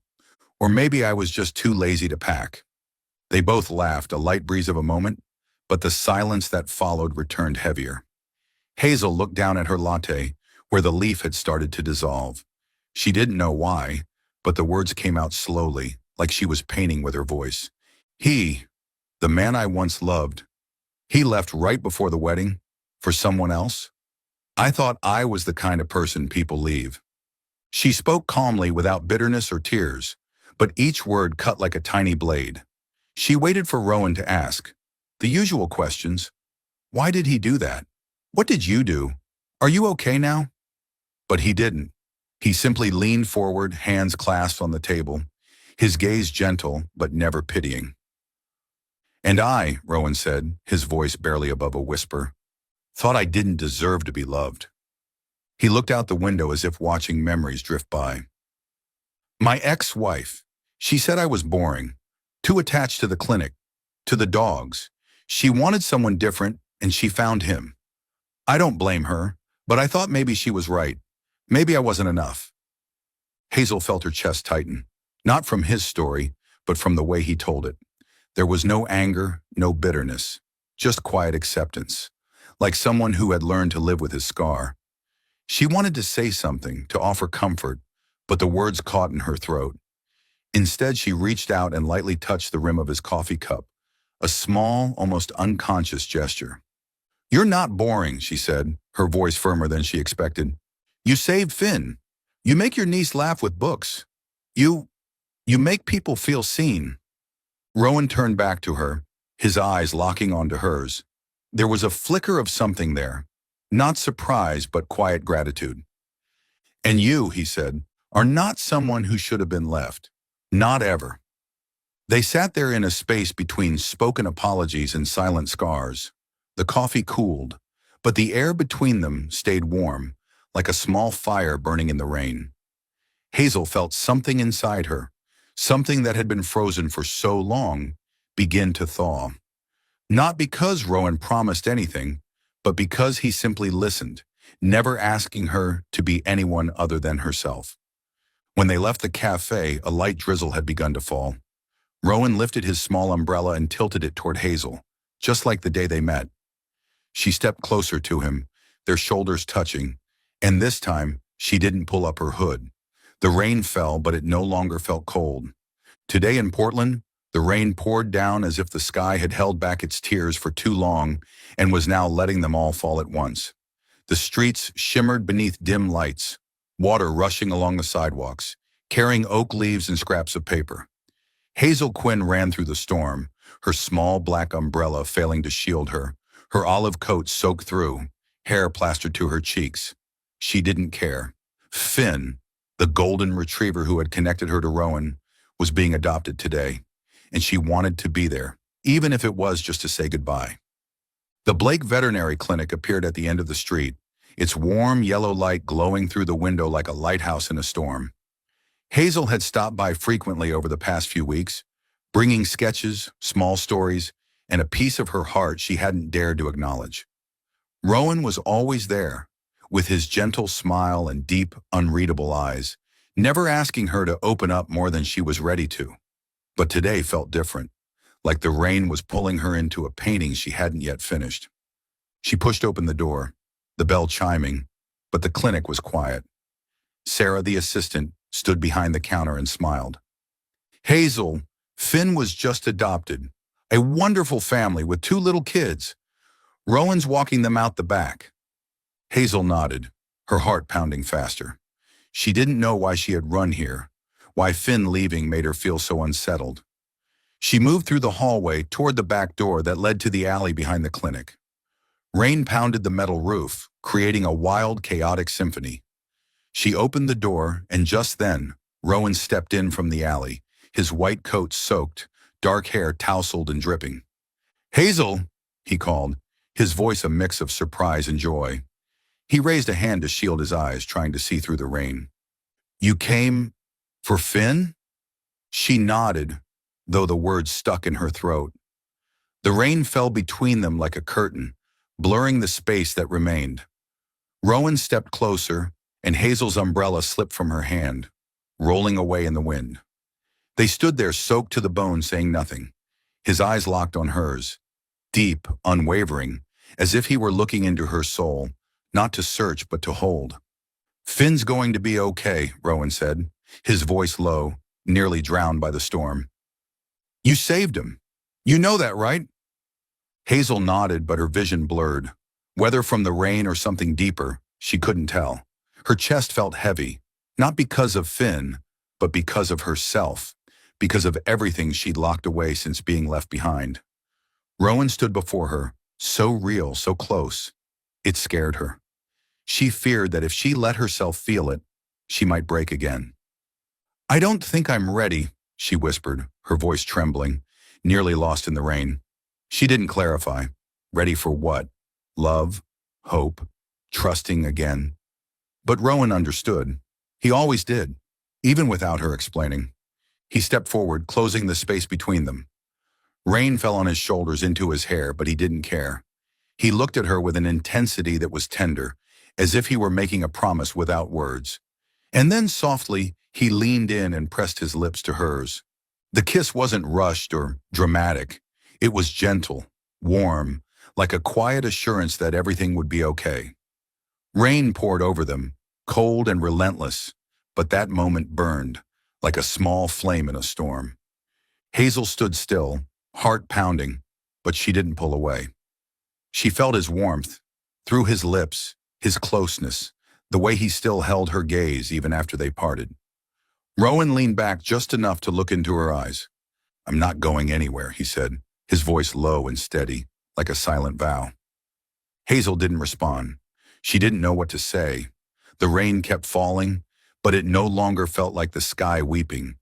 "Or maybe I was just too lazy to pack." They both laughed, a light breeze of a moment, but the silence that followed returned heavier. Hazel looked down at her latte, where the leaf had started to dissolve. She didn't know why, but the words came out slowly, like she was painting with her voice. "He, the man I once loved, he left right before the wedding, for someone else? I thought I was the kind of person people leave." She spoke calmly without bitterness or tears, but each word cut like a tiny blade. She waited for Rowan to ask. The usual questions. Why did he do that? What did you do? Are you okay now? But he didn't. He simply leaned forward, hands clasped on the table, his gaze gentle but never pitying. "And I," Rowan said, his voice barely above a whisper, "thought I didn't deserve to be loved." He looked out the window as if watching memories drift by. "My ex-wife, she said I was boring, too attached to the clinic, to the dogs. She wanted someone different, and she found him. I don't blame her, but I thought maybe she was right. Maybe I wasn't enough." Hazel felt her chest tighten, not from his story, but from the way he told it. There was no anger, no bitterness, just quiet acceptance, like someone who had learned to live with his scar. She wanted to say something, to offer comfort, but the words caught in her throat. Instead, she reached out and lightly touched the rim of his coffee cup, a small, almost unconscious gesture. "You're not boring," she said, her voice firmer than she expected. "You saved Finn. You make your niece laugh with books. You make people feel seen." Rowan turned back to her, his eyes locking onto hers. There was a flicker of something there, not surprise but quiet gratitude. "And you," he said, "are not someone who should have been left. Not ever." They sat there in a space between spoken apologies and silent scars. The coffee cooled, but the air between them stayed warm, like a small fire burning in the rain. Hazel felt something inside her, something that had been frozen for so long, begin to thaw. Not because Rowan promised anything, but because he simply listened, never asking her to be anyone other than herself. When they left the cafe, a light drizzle had begun to fall. Rowan lifted his small umbrella and tilted it toward Hazel, just like the day they met. She stepped closer to him, their shoulders touching, and this time she didn't pull up her hood. The rain fell, but it no longer felt cold. Today in Portland, the rain poured down as if the sky had held back its tears for too long and was now letting them all fall at once. The streets shimmered beneath dim lights, water rushing along the sidewalks, carrying oak leaves and scraps of paper. Hazel Quinn ran through the storm, her small black umbrella failing to shield her, her olive coat soaked through, hair plastered to her cheeks. She didn't care. Finn, the golden retriever who had connected her to Rowan, was being adopted today, and she wanted to be there, even if it was just to say goodbye. The Blake Veterinary Clinic appeared at the end of the street, its warm yellow light glowing through the window like a lighthouse in a storm. Hazel had stopped by frequently over the past few weeks, bringing sketches, small stories, and a piece of her heart she hadn't dared to acknowledge. Rowan was always there, with his gentle smile and deep, unreadable eyes, never asking her to open up more than she was ready to. But today felt different, like the rain was pulling her into a painting she hadn't yet finished. She pushed open the door, the bell chiming, but the clinic was quiet. Sarah, the assistant, stood behind the counter and smiled. Hazel, Finn was just adopted. A wonderful family with 2 little kids. Rowan's walking them out the back. Hazel nodded, her heart pounding faster. She didn't know why she had run here, why Finn leaving made her feel so unsettled. She moved through the hallway toward the back door that led to the alley behind the clinic. Rain pounded the metal roof, creating a wild, chaotic symphony. She opened the door, and just then, Rowan stepped in from the alley, his white coat soaked, dark hair tousled and dripping. Hazel, he called, his voice a mix of surprise and joy. He raised a hand to shield his eyes, trying to see through the rain. You came for Finn? She nodded, though the words stuck in her throat. The rain fell between them like a curtain, blurring the space that remained. Rowan stepped closer, and Hazel's umbrella slipped from her hand, rolling away in the wind. They stood there soaked to the bone, saying nothing, his eyes locked on hers, deep, unwavering, as if he were looking into her soul, not to search but to hold. Finn's going to be okay, Rowan said, his voice low, nearly drowned by the storm. You saved him. You know that, right? Hazel nodded, but her vision blurred. Whether from the rain or something deeper, she couldn't tell. Her chest felt heavy, not because of Finn, but because of herself, because of everything she'd locked away since being left behind. Rowan stood before her, so real, so close. It scared her. She feared that if she let herself feel it, she might break again. I don't think I'm ready, she whispered, her voice trembling, nearly lost in the rain. She didn't clarify. Ready for what? Love? Hope? Trusting again? But Rowan understood. He always did, even without her explaining. He stepped forward, closing the space between them. Rain fell on his shoulders into his hair, but he didn't care. He looked at her with an intensity that was tender, as if he were making a promise without words. And then softly, he leaned in and pressed his lips to hers. The kiss wasn't rushed or dramatic. It was gentle, warm, like a quiet assurance that everything would be okay. Rain poured over them, cold and relentless, but that moment burned, like a small flame in a storm. Hazel stood still, heart pounding, but she didn't pull away. She felt his warmth, through his lips, his closeness, the way he still held her gaze even after they parted. Rowan leaned back just enough to look into her eyes. I'm not going anywhere, he said, his voice low and steady, like a silent vow. Hazel didn't respond. She didn't know what to say. The rain kept falling, but it no longer felt like the sky weeping.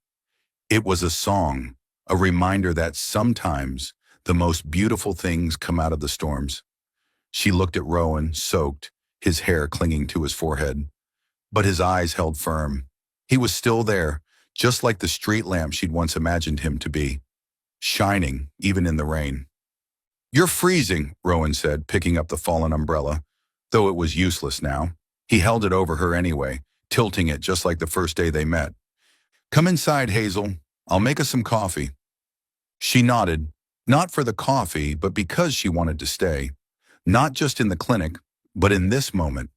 It was a song, a reminder that sometimes the most beautiful things come out of the storms. She looked at Rowan, soaked, his hair clinging to his forehead. But his eyes held firm. He was still there, just like the street lamp she'd once imagined him to be, shining even in the rain. You're freezing, Rowan said, picking up the fallen umbrella, though it was useless now. He held it over her anyway, tilting it just like the first day they met. Come inside, Hazel. I'll make us some coffee. She nodded, not for the coffee, but because she wanted to stay, not just in the clinic, but in this moment,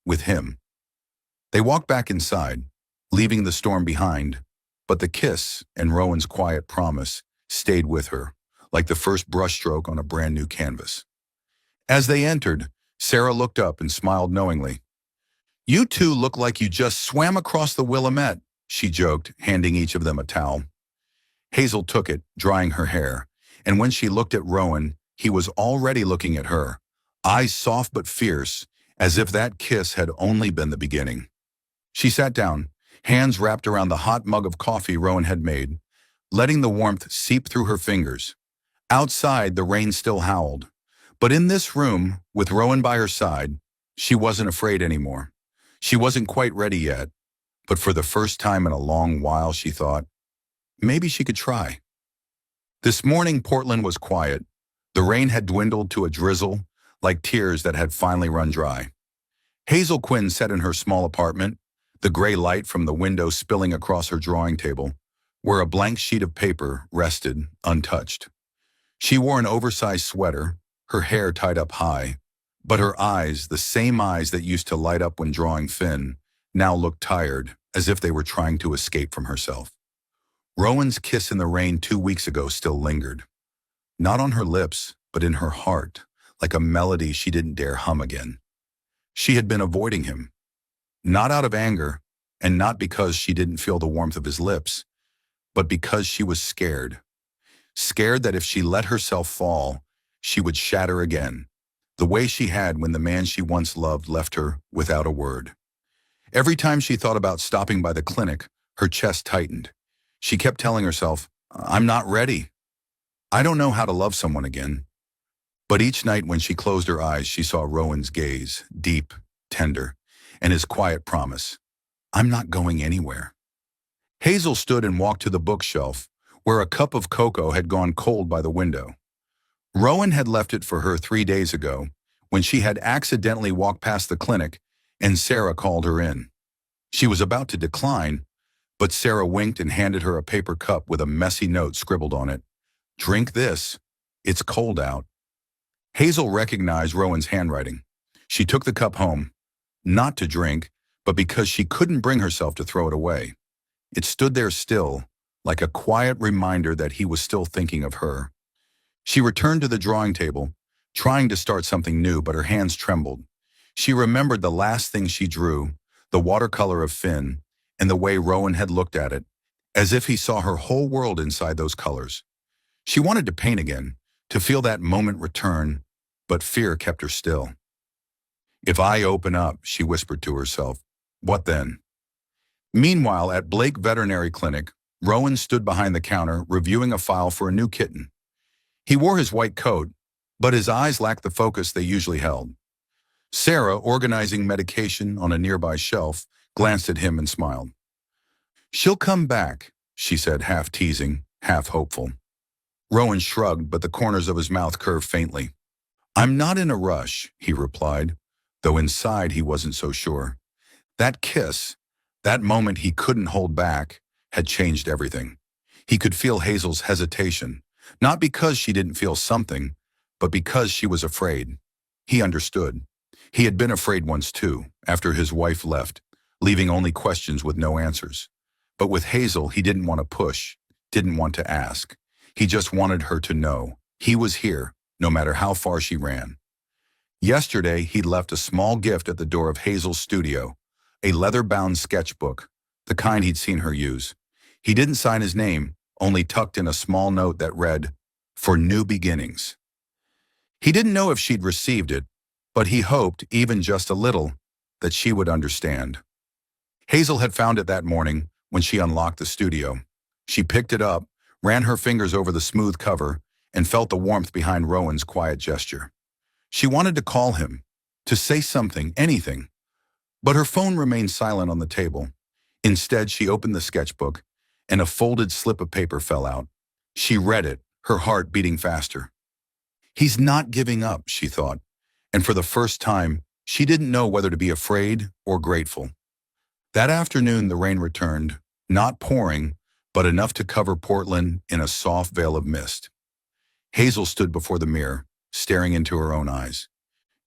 with him. They walked back inside, leaving the storm behind, but the kiss and Rowan's quiet promise stayed with her, like the first brushstroke on a brand new canvas. As they entered, Sarah looked up and smiled knowingly. You two look like you just swam across the Willamette, she joked, handing each of them a towel. Hazel took it, drying her hair, and when she looked at Rowan, he was already looking at her, eyes soft but fierce, as if that kiss had only been the beginning. She sat down, hands wrapped around the hot mug of coffee Rowan had made, letting the warmth seep through her fingers. Outside, the rain still howled. But in this room, with Rowan by her side, she wasn't afraid anymore. She wasn't quite ready yet, but for the first time in a long while, she thought, maybe she could try. This morning, Portland was quiet. The rain had dwindled to a drizzle, like tears that had finally run dry. Hazel Quinn sat in her small apartment, the gray light from the window spilling across her drawing table, where a blank sheet of paper rested, untouched. She wore an oversized sweater, her hair tied up high, but her eyes, the same eyes that used to light up when drawing Finn, now looked tired, as if they were trying to escape from herself. Rowan's kiss in the rain 2 weeks ago still lingered. Not on her lips, but in her heart, like a melody she didn't dare hum again. She had been avoiding him, not out of anger, and not because she didn't feel the warmth of his lips, but because she was scared. Scared that if she let herself fall, she would shatter again, the way she had when the man she once loved left her without a word. Every time she thought about stopping by the clinic, her chest tightened. She kept telling herself, I'm not ready. I don't know how to love someone again. But each night when she closed her eyes, she saw Rowan's gaze, deep, tender, and his quiet promise, I'm not going anywhere. Hazel stood and walked to the bookshelf, where a cup of cocoa had gone cold by the window. Rowan had left it for her 3 days ago, when she had accidentally walked past the clinic and Sarah called her in. She was about to decline, but Sarah winked and handed her a paper cup with a messy note scribbled on it. Drink this. It's cold out. Hazel recognized Rowan's handwriting. She took the cup home, not to drink, but because she couldn't bring herself to throw it away. It stood there still, like a quiet reminder that he was still thinking of her. She returned to the drawing table, trying to start something new, but her hands trembled. She remembered the last thing she drew, the watercolor of Finn, and the way Rowan had looked at it, as if he saw her whole world inside those colors. She wanted to paint again, to feel that moment return, but fear kept her still. If I open up, she whispered to herself, what then? Meanwhile, at Blake Veterinary Clinic, Rowan stood behind the counter reviewing a file for a new kitten. He wore his white coat, but his eyes lacked the focus they usually held. Sarah, organizing medication on a nearby shelf, glanced at him and smiled. She'll come back, she said, half teasing, half hopeful. Rowan shrugged, but the corners of his mouth curved faintly. I'm not in a rush, he replied, though inside he wasn't so sure. That kiss, that moment he couldn't hold back, had changed everything. He could feel Hazel's hesitation, not because she didn't feel something, but because she was afraid. He understood. He had been afraid once too, after his wife left, leaving only questions with no answers. But with Hazel, he didn't want to push, didn't want to ask. He just wanted her to know he was here, no matter how far she ran. Yesterday, he'd left a small gift at the door of Hazel's studio, a leather-bound sketchbook, the kind he'd seen her use. He didn't sign his name, only tucked in a small note that read, "For new beginnings." He didn't know if she'd received it, but he hoped, even just a little, that she would understand. Hazel had found it that morning when she unlocked the studio. She picked it up, ran her fingers over the smooth cover, and felt the warmth behind Rowan's quiet gesture. She wanted to call him, to say something, anything, but her phone remained silent on the table. Instead, she opened the sketchbook, and a folded slip of paper fell out. She read it, her heart beating faster. He's not giving up, she thought, and for the first time, she didn't know whether to be afraid or grateful. That afternoon, the rain returned, not pouring, but enough to cover Portland in a soft veil of mist. Hazel stood before the mirror, staring into her own eyes.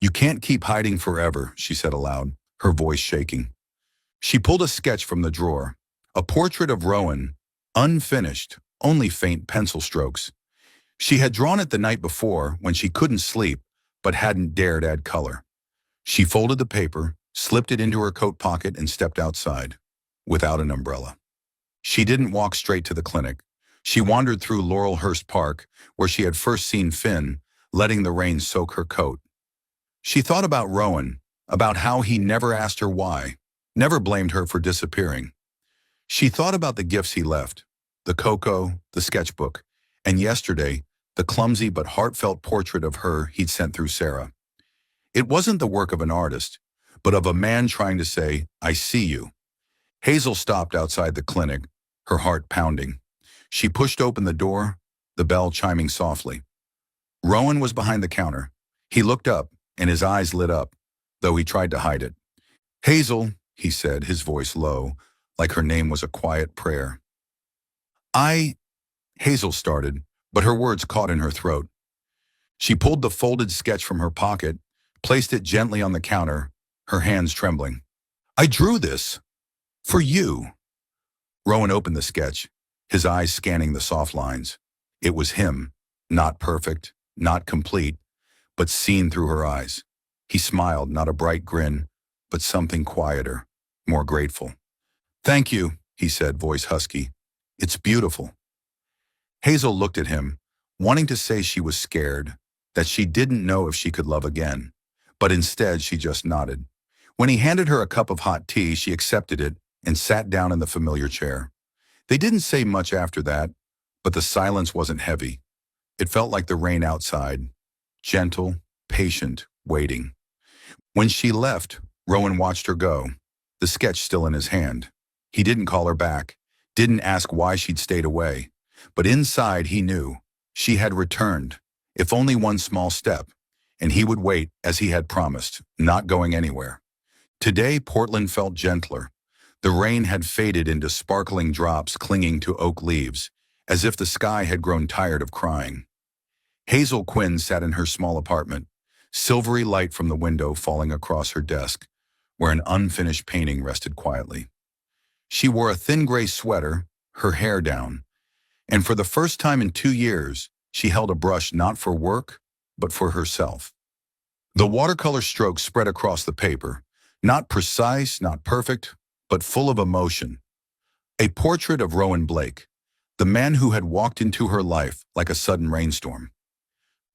You can't keep hiding forever, she said aloud, her voice shaking. She pulled a sketch from the drawer, a portrait of Rowan, unfinished, only faint pencil strokes. She had drawn it the night before when she couldn't sleep, but hadn't dared add color. She folded the paper, slipped it into her coat pocket, and stepped outside, without an umbrella. She didn't walk straight to the clinic. She wandered through Laurelhurst Park, where she had first seen Finn, letting the rain soak her coat. She thought about Rowan, about how he never asked her why, never blamed her for disappearing. She thought about the gifts he left, the cocoa, the sketchbook, and yesterday, the clumsy but heartfelt portrait of her he'd sent through Sarah. It wasn't the work of an artist, but of a man trying to say, "I see you." Hazel stopped outside the clinic, her heart pounding. She pushed open the door, the bell chiming softly. Rowan was behind the counter. He looked up, and his eyes lit up, though he tried to hide it. "Hazel," he said, his voice low, like her name was a quiet prayer. Hazel started, but her words caught in her throat. She pulled the folded sketch from her pocket, placed it gently on the counter, her hands trembling. "I drew this. For you." Rowan opened the sketch, his eyes scanning the soft lines. It was him, not perfect, not complete, but seen through her eyes. He smiled, not a bright grin, but something quieter, more grateful. "Thank you," he said, voice husky. "It's beautiful." Hazel looked at him, wanting to say she was scared, that she didn't know if she could love again, but instead she just nodded. When he handed her a cup of hot tea, she accepted it and sat down in the familiar chair. They didn't say much after that, but the silence wasn't heavy. It felt like the rain outside, gentle, patient, waiting. When she left, Rowan watched her go, the sketch still in his hand. He didn't call her back, didn't ask why she'd stayed away. But inside he knew she had returned, if only one small step, and he would wait as he had promised, not going anywhere. Today Portland felt gentler. The rain had faded into sparkling drops clinging to oak leaves, as if the sky had grown tired of crying. Hazel Quinn sat in her small apartment, silvery light from the window falling across her desk, where an unfinished painting rested quietly. She wore a thin gray sweater, her hair down, and for the first time in 2 years, she held a brush not for work, but for herself. The watercolor strokes spread across the paper, not precise, not perfect, but full of emotion. A portrait of Rowan Blake, the man who had walked into her life like a sudden rainstorm.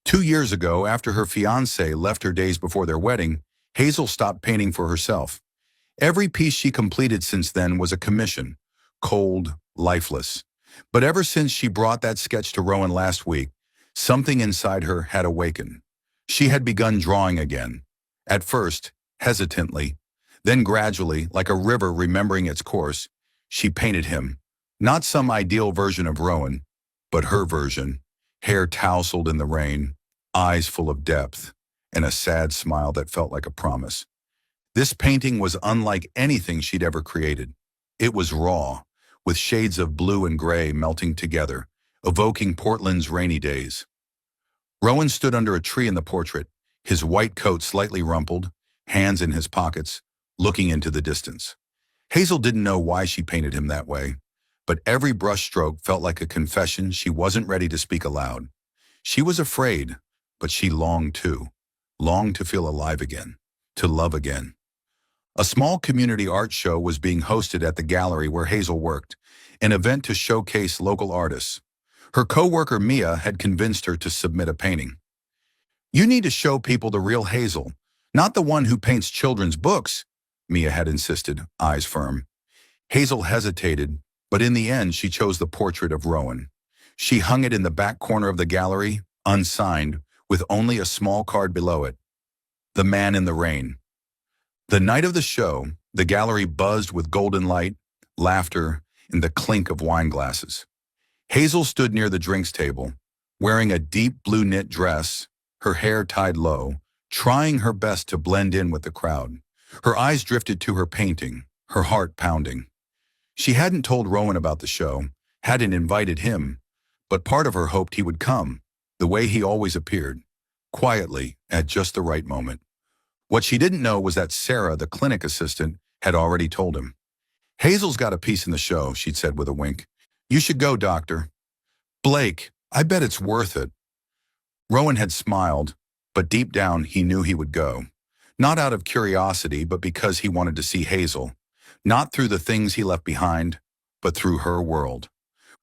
2 years ago, after her fiancé left her days before their wedding, Hazel stopped painting for herself. Every piece she completed since then was a commission, cold, lifeless. But ever since she brought that sketch to Rowan last week, something inside her had awakened. She had begun drawing again. At first, hesitantly, then gradually, like a river remembering its course, she painted him. Not some ideal version of Rowan, but her version, hair tousled in the rain, eyes full of depth, and a sad smile that felt like a promise. This painting was unlike anything she'd ever created. It was raw, with shades of blue and gray melting together, evoking Portland's rainy days. Rowan stood under a tree in the portrait, his white coat slightly rumpled, hands in his pockets, looking into the distance. Hazel didn't know why she painted him that way, but every brushstroke felt like a confession she wasn't ready to speak aloud. She was afraid, but she longed too, longed to feel alive again, to love again. A small community art show was being hosted at the gallery where Hazel worked, an event to showcase local artists. Her co-worker Mia had convinced her to submit a painting. "You need to show people the real Hazel, not the one who paints children's books," Mia had insisted, eyes firm. Hazel hesitated, but in the end she chose the portrait of Rowan. She hung it in the back corner of the gallery, unsigned, with only a small card below it. "The Man in the Rain." The night of the show, the gallery buzzed with golden light, laughter, and the clink of wine glasses. Hazel stood near the drinks table, wearing a deep blue knit dress, her hair tied low, trying her best to blend in with the crowd. Her eyes drifted to her painting, her heart pounding. She hadn't told Rowan about the show, hadn't invited him, but part of her hoped he would come, the way he always appeared, quietly, at just the right moment. What she didn't know was that Sarah, the clinic assistant, had already told him. "Hazel's got a piece in the show," she'd said with a wink. "You should go, doctor." "Blake, I bet it's worth it." Rowan had smiled, but deep down he knew he would go. Not out of curiosity, but because he wanted to see Hazel. Not through the things he left behind, but through her world.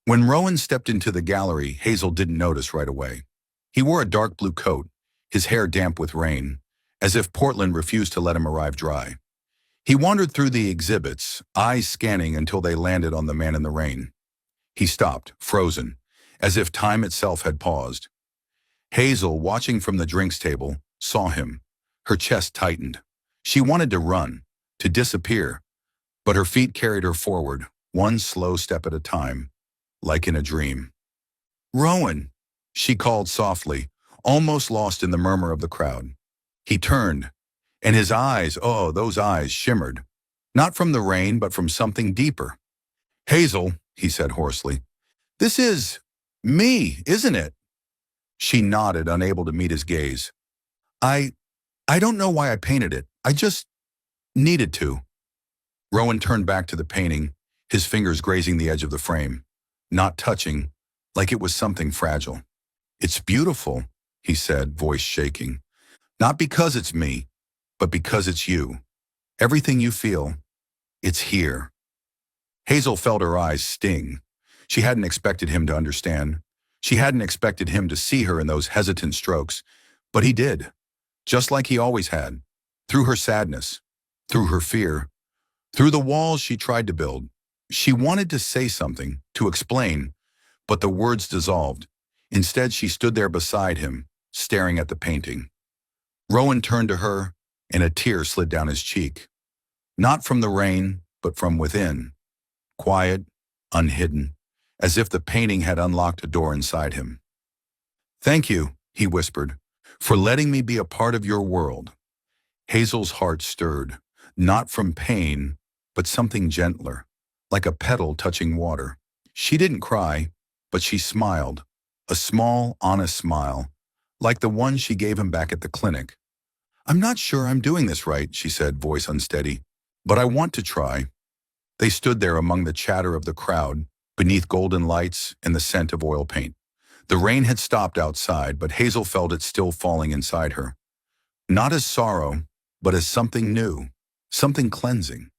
When Rowan stepped into the gallery, Hazel didn't notice right away. He wore a dark blue coat, his hair damp with rain, as if Portland refused to let him arrive dry. He wandered through the exhibits, eyes scanning until they landed on the man in the rain. He stopped, frozen, as if time itself had paused. Hazel, watching from the drinks table, saw him. Her chest tightened. She wanted to run, to disappear, but her feet carried her forward, one slow step at a time, like in a dream. "Rowan," she called softly, almost lost in the murmur of the crowd. He turned, and his eyes, oh, those eyes, shimmered, not from the rain, but from something deeper. "Hazel," he said hoarsely, "this is me, isn't it?" She nodded, unable to meet his gaze. I don't know why I painted it. I just needed to." Rowan turned back to the painting, his fingers grazing the edge of the frame, not touching, like it was something fragile. "It's beautiful," he said, voice shaking. "Not because it's me, but because it's you. Everything you feel, it's here." Hazel felt her eyes sting. She hadn't expected him to understand. She hadn't expected him to see her in those hesitant strokes, but he did, just like he always had, through her sadness, through her fear, through the walls she tried to build. She wanted to say something, to explain, but the words dissolved. Instead, she stood there beside him, staring at the painting. Rowan turned to her, and a tear slid down his cheek. Not from the rain, but from within. Quiet, unhidden, as if the painting had unlocked a door inside him. "Thank you," he whispered, "for letting me be a part of your world." Hazel's heart stirred, not from pain, but something gentler, like a petal touching water. She didn't cry, but she smiled, a small, honest smile, like the one she gave him back at the clinic. "I'm not sure I'm doing this right," she said, voice unsteady, "but I want to try." They stood there among the chatter of the crowd, beneath golden lights and the scent of oil paint. The rain had stopped outside, but Hazel felt it still falling inside her. Not as sorrow, but as something new, something cleansing.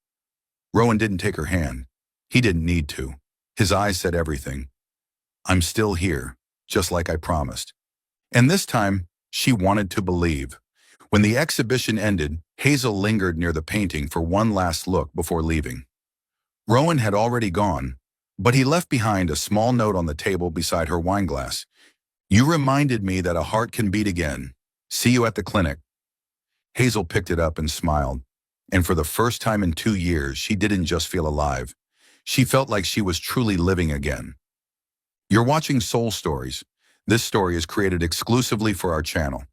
Rowan didn't take her hand. He didn't need to. His eyes said everything. "I'm still here, just like I promised." And this time, she wanted to believe. When the exhibition ended, Hazel lingered near the painting for one last look before leaving. Rowan had already gone, but he left behind a small note on the table beside her wine glass. "You reminded me that a heart can beat again. See you at the clinic." Hazel picked it up and smiled, and for the first time in 2 years, she didn't just feel alive. She felt like she was truly living again. You're watching Soul Stories. This story is created exclusively for our channel.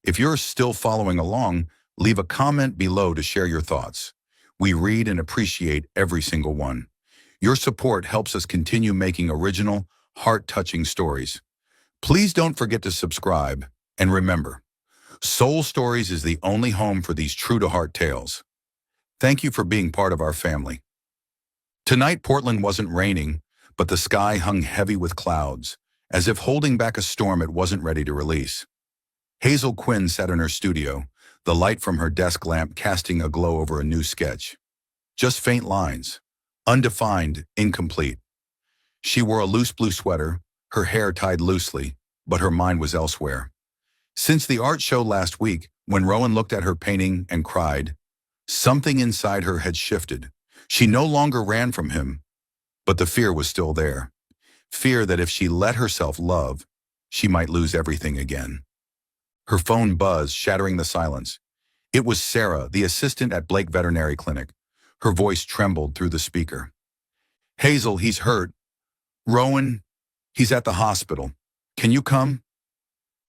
If you're still following along, leave a comment below to share your thoughts. We read and appreciate every single one. Your support helps us continue making original, heart-touching stories. Please don't forget to subscribe, and remember, Soul Stories is the only home for these true-to-heart tales. Thank you for being part of our family. Tonight, Portland wasn't raining, but the sky hung heavy with clouds, as if holding back a storm it wasn't ready to release. Hazel Quinn sat in her studio, the light from her desk lamp casting a glow over a new sketch. Just faint lines, undefined, incomplete. She wore a loose blue sweater, her hair tied loosely, but her mind was elsewhere. Since the art show last week, when Rowan looked at her painting and cried, something inside her had shifted. She no longer ran from him, but the fear was still there. Fear that if she let herself love, she might lose everything again. Her phone buzzed, shattering the silence. It was Sarah, the assistant at Blake Veterinary Clinic. Her voice trembled through the speaker. "Hazel, he's hurt. Rowan, he's at the hospital. Can you come?"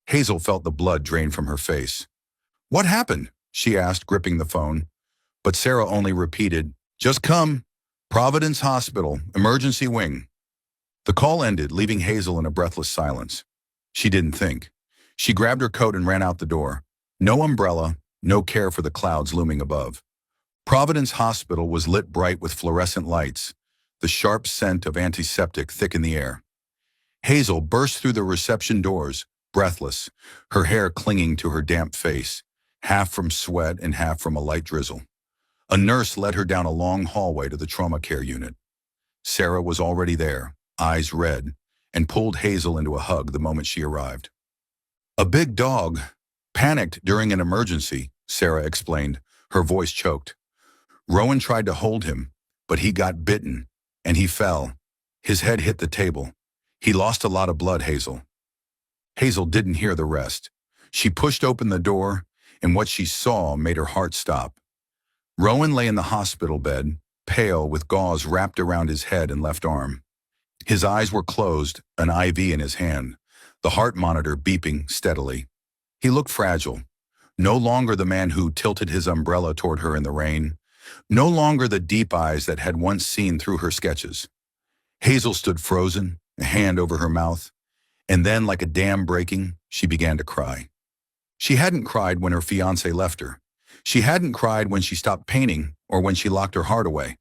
Hazel felt the blood drain from her face. "What happened?" she asked, gripping the phone. But Sarah only repeated, "Just come. Providence Hospital, emergency wing." The call ended, leaving Hazel in a breathless silence. She didn't think. She grabbed her coat and ran out the door. No umbrella, no care for the clouds looming above. Providence Hospital was lit bright with fluorescent lights, the sharp scent of antiseptic thick in the air. Hazel burst through the reception doors, breathless, her hair clinging to her damp face, half from sweat and half from a light drizzle. A nurse led her down a long hallway to the trauma care unit. Sarah was already there, eyes red, and pulled Hazel into a hug the moment she arrived. "A big dog. Panicked during an emergency," Sarah explained, her voice choked. "Rowan tried to hold him, but he got bitten, and he fell. His head hit the table. He lost a lot of blood, Hazel." Hazel didn't hear the rest. She pushed open the door, and what she saw made her heart stop. Rowan lay in the hospital bed, pale with gauze wrapped around his head and left arm. His eyes were closed, an IV in his hand, the heart monitor beeping steadily. He looked fragile, no longer the man who tilted his umbrella toward her in the rain, no longer the deep eyes that had once seen through her sketches. Hazel stood frozen, a hand over her mouth, and then, like a dam breaking, she began to cry. She hadn't cried when her fiancé left her. She hadn't cried when she stopped painting or when she locked her heart away.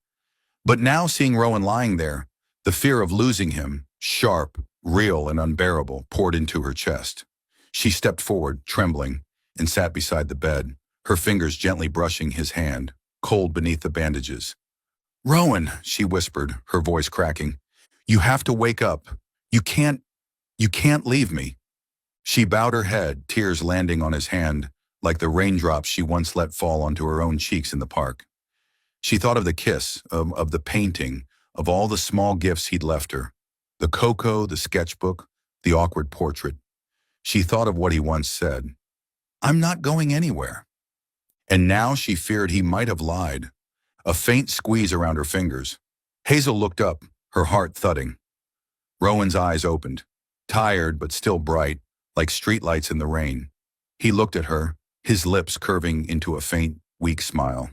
But now, seeing Rowan lying there, the fear of losing him, sharp, real, and unbearable, poured into her chest. She stepped forward, trembling, and sat beside the bed, her fingers gently brushing his hand, cold beneath the bandages. "Rowan," she whispered, her voice cracking, "you have to wake up. You can't leave me." She bowed her head, tears landing on his hand, like the raindrops she once let fall onto her own cheeks in the park. She thought of the kiss, of the painting, of all the small gifts he'd left her. The cocoa, the sketchbook, the awkward portrait. She thought of what he once said, "I'm not going anywhere." And now she feared he might have lied. A faint squeeze around her fingers. Hazel looked up, her heart thudding. Rowan's eyes opened, tired but still bright, like streetlights in the rain. He looked at her, his lips curving into a faint, weak smile.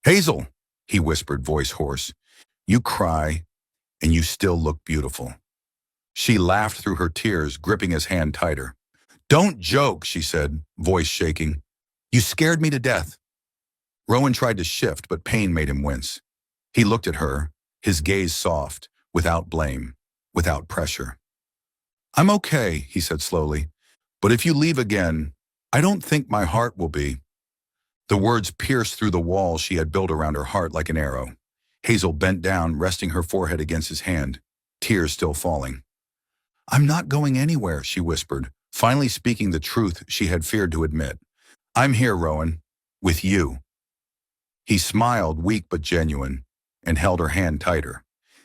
"Hazel," he whispered, voice hoarse, "you cry, and you still look beautiful." She laughed through her tears, gripping his hand tighter. "Don't joke," she said, voice shaking. "You scared me to death." Rowan tried to shift, but pain made him wince. He looked at her, his gaze soft, without blame, without pressure. "I'm okay," he said slowly, "but if you leave again, I don't think my heart will be." The words pierced through the wall she had built around her heart like an arrow. Hazel bent down, resting her forehead against his hand, tears still falling. "I'm not going anywhere," she whispered, finally speaking the truth she had feared to admit. "I'm here, Rowan, with you." He smiled, weak but genuine, and held her hand tighter.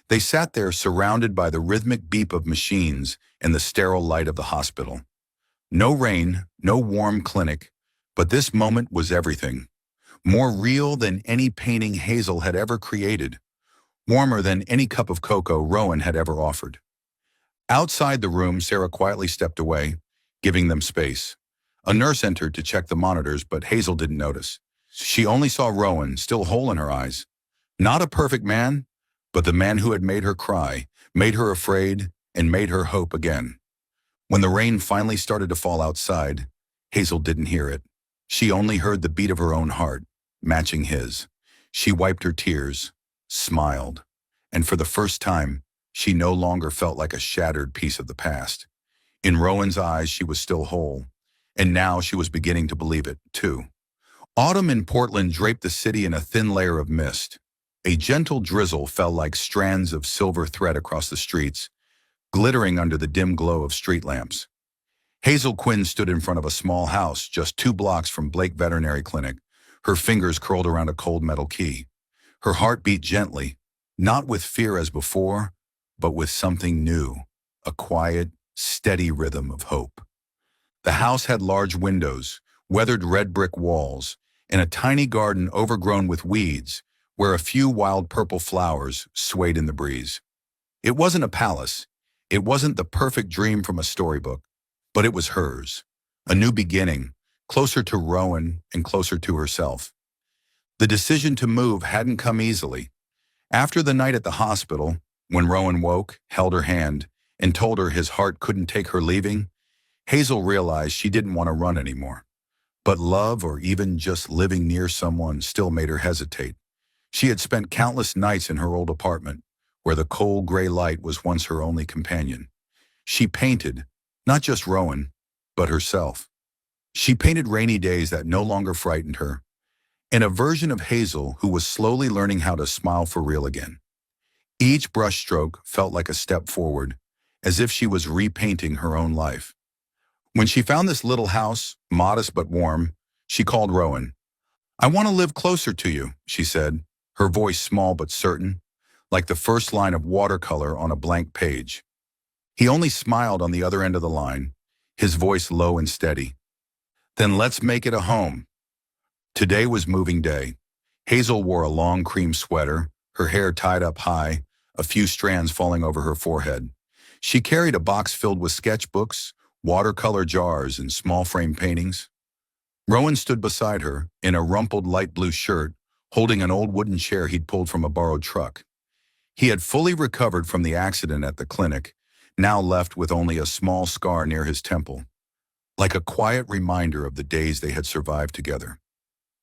They sat there surrounded by the rhythmic beep of machines and the sterile light of the hospital. No rain, no warm clinic, but this moment was everything. More real than any painting Hazel had ever created. Warmer than any cup of cocoa Rowan had ever offered. Outside the room, Sarah quietly stepped away, giving them space. A nurse entered to check the monitors, but Hazel didn't notice. She only saw Rowan, still whole in her eyes. Not a perfect man, but the man who had made her cry, made her afraid, and made her hope again. When the rain finally started to fall outside, Hazel didn't hear it. She only heard the beat of her own heart, matching his. She wiped her tears, smiled, and for the first time, she no longer felt like a shattered piece of the past. In Rowan's eyes, she was still whole, and now she was beginning to believe it, too. Autumn in Portland draped the city in a thin layer of mist. A gentle drizzle fell like strands of silver thread across the streets, glittering under the dim glow of street lamps. Hazel Quinn stood in front of a small house just 2 blocks from Blake Veterinary Clinic, her fingers curled around a cold metal key. Her heart beat gently, not with fear as before, but with something new, a quiet, steady rhythm of hope. The house had large windows, weathered red brick walls, and a tiny garden overgrown with weeds, where a few wild purple flowers swayed in the breeze. It wasn't a palace. It wasn't the perfect dream from a storybook, but it was hers. A new beginning, closer to Rowan and closer to herself. The decision to move hadn't come easily. After the night at the hospital, when Rowan woke, held her hand, and told her his heart couldn't take her leaving, Hazel realized she didn't want to run anymore. But love, or even just living near someone, still made her hesitate. She had spent countless nights in her old apartment, where the cold gray light was once her only companion. She painted, not just Rowan, but herself. She painted rainy days that no longer frightened her, and a version of Hazel who was slowly learning how to smile for real again. Each brushstroke felt like a step forward, as if she was repainting her own life. When she found this little house, modest but warm, she called Rowan. "I want to live closer to you," she said, her voice small but certain, like the first line of watercolor on a blank page. He only smiled on the other end of the line, his voice low and steady. "Then let's make it a home." Today was moving day. Hazel wore a long cream sweater, her hair tied up high, a few strands falling over her forehead. She carried a box filled with sketchbooks, watercolor jars, and small frame paintings. Rowan stood beside her, in a rumpled light blue shirt, holding an old wooden chair he'd pulled from a borrowed truck. He had fully recovered from the accident at the clinic, now left with only a small scar near his temple, like a quiet reminder of the days they had survived together.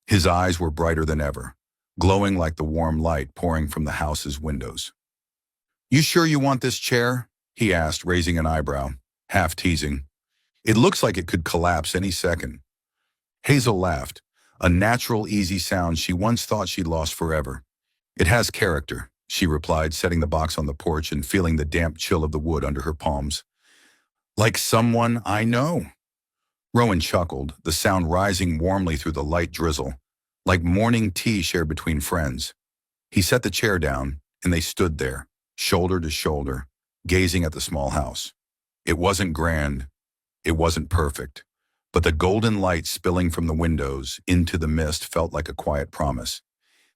His eyes were brighter than ever, glowing like the warm light pouring from the house's windows. "You sure you want this chair?" he asked, raising an eyebrow, half teasing. "It looks like it could collapse any second." Hazel laughed, a natural, easy sound she once thought she'd lost forever. "It has character," she replied, setting the box on the porch and feeling the damp chill of the wood under her palms. "Like someone I know." Rowan chuckled, the sound rising warmly through the light drizzle, like morning tea shared between friends. He set the chair down, and they stood there, shoulder to shoulder, gazing at the small house. It wasn't grand, it wasn't perfect, but the golden light spilling from the windows into the mist felt like a quiet promise.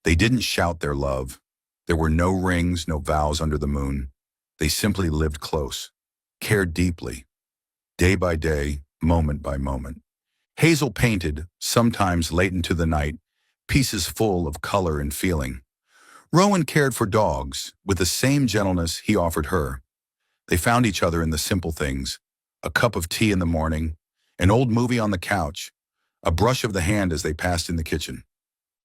They didn't shout their love. There were no rings, no vows under the moon. They simply lived close, cared deeply, day by day, moment by moment. Hazel painted, sometimes late into the night, pieces full of color and feeling. Rowan cared for dogs, with the same gentleness he offered her. They found each other in the simple things: a cup of tea in the morning, an old movie on the couch, a brush of the hand as they passed in the kitchen.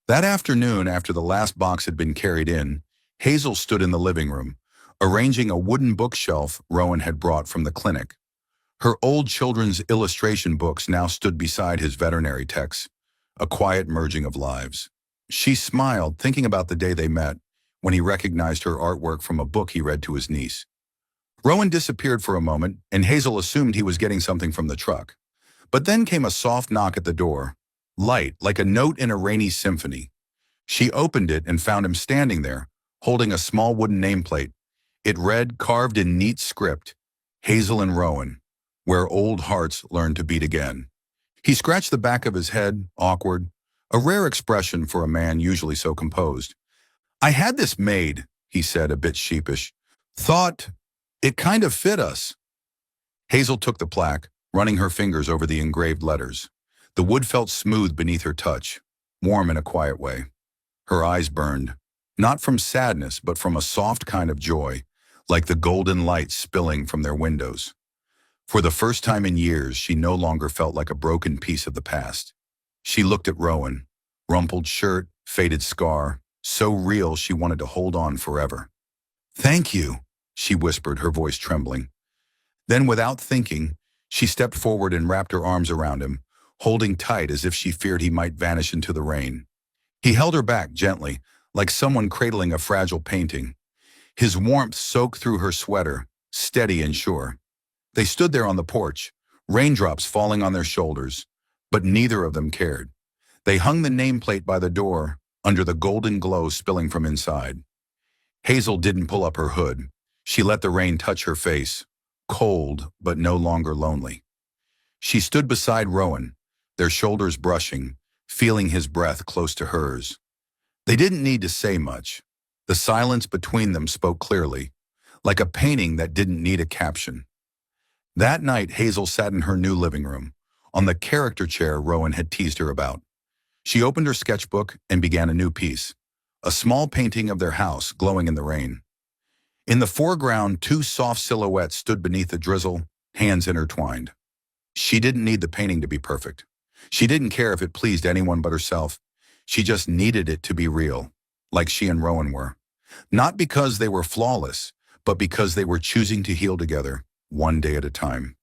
That afternoon, after the last box had been carried in, Hazel stood in the living room, arranging a wooden bookshelf Rowan had brought from the clinic. Her old children's illustration books now stood beside his veterinary texts, a quiet merging of lives. She smiled, thinking about the day they met, when he recognized her artwork from a book he read to his niece. Rowan disappeared for a moment, and Hazel assumed he was getting something from the truck. But then came a soft knock at the door, light, like a note in a rainy symphony. She opened it and found him standing there, holding a small wooden nameplate. It read, carved in neat script, "Hazel and Rowan, where old hearts learn to beat again." He scratched the back of his head, awkward, a rare expression for a man usually so composed. "I had this made," he said, a bit sheepish. "Thought it kind of fit us." Hazel took the plaque, running her fingers over the engraved letters. The wood felt smooth beneath her touch, warm in a quiet way. Her eyes burned, not from sadness, but from a soft kind of joy, like the golden light spilling from their windows. For the first time in years, she no longer felt like a broken piece of the past. She looked at Rowan, rumpled shirt, faded scar, so real she wanted to hold on forever. "Thank you," she whispered, her voice trembling. Then, without thinking, she stepped forward and wrapped her arms around him, holding tight as if she feared he might vanish into the rain. He held her back gently, like someone cradling a fragile painting. His warmth soaked through her sweater, steady and sure. They stood there on the porch, raindrops falling on their shoulders, but neither of them cared. They hung the nameplate by the door, under the golden glow spilling from inside. Hazel didn't pull up her hood. She let the rain touch her face, cold but no longer lonely. She stood beside Rowan, their shoulders brushing, feeling his breath close to hers. They didn't need to say much. The silence between them spoke clearly, like a painting that didn't need a caption. That night, Hazel sat in her new living room, on the character chair Rowan had teased her about. She opened her sketchbook and began a new piece, a small painting of their house glowing in the rain. In the foreground, two soft silhouettes stood beneath the drizzle, hands intertwined. She didn't need the painting to be perfect. She didn't care if it pleased anyone but herself. She just needed it to be real, like she and Rowan were. Not because they were flawless, but because they were choosing to heal together, one day at a time.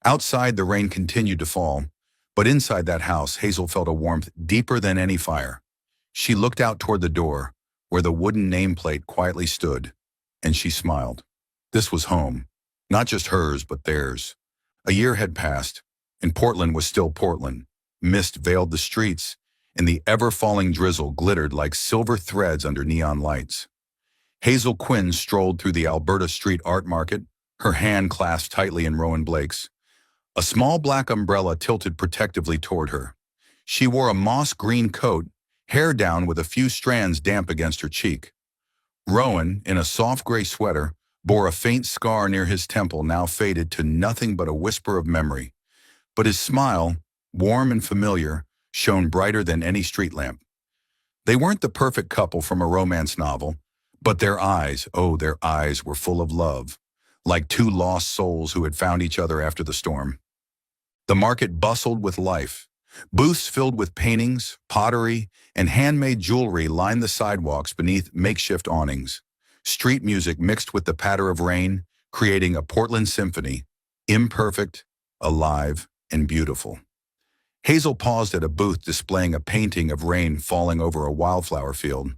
Outside, the rain continued to fall, but inside that house, Hazel felt a warmth deeper than any fire. She looked out toward the door, where the wooden nameplate quietly stood, and she smiled. This was home. Not just hers, but theirs. A year had passed, and Portland was still Portland. Mist veiled the streets, and the ever-falling drizzle glittered like silver threads under neon lights. Hazel Quinn strolled through the Alberta Street Art Market, her hand clasped tightly in Rowan Blake's. A small black umbrella tilted protectively toward her. She wore a moss-green coat, hair down with a few strands damp against her cheek. Rowan, in a soft gray sweater, bore a faint scar near his temple now faded to nothing but a whisper of memory. But his smile, warm and familiar, shone brighter than any street lamp. They weren't the perfect couple from a romance novel, but their eyes, oh, their eyes were full of love, like two lost souls who had found each other after the storm. The market bustled with life. Booths filled with paintings, pottery, and handmade jewelry lined the sidewalks beneath makeshift awnings. Street music mixed with the patter of rain, creating a Portland symphony, imperfect, alive, and beautiful. Hazel paused at a booth displaying a painting of rain falling over a wildflower field.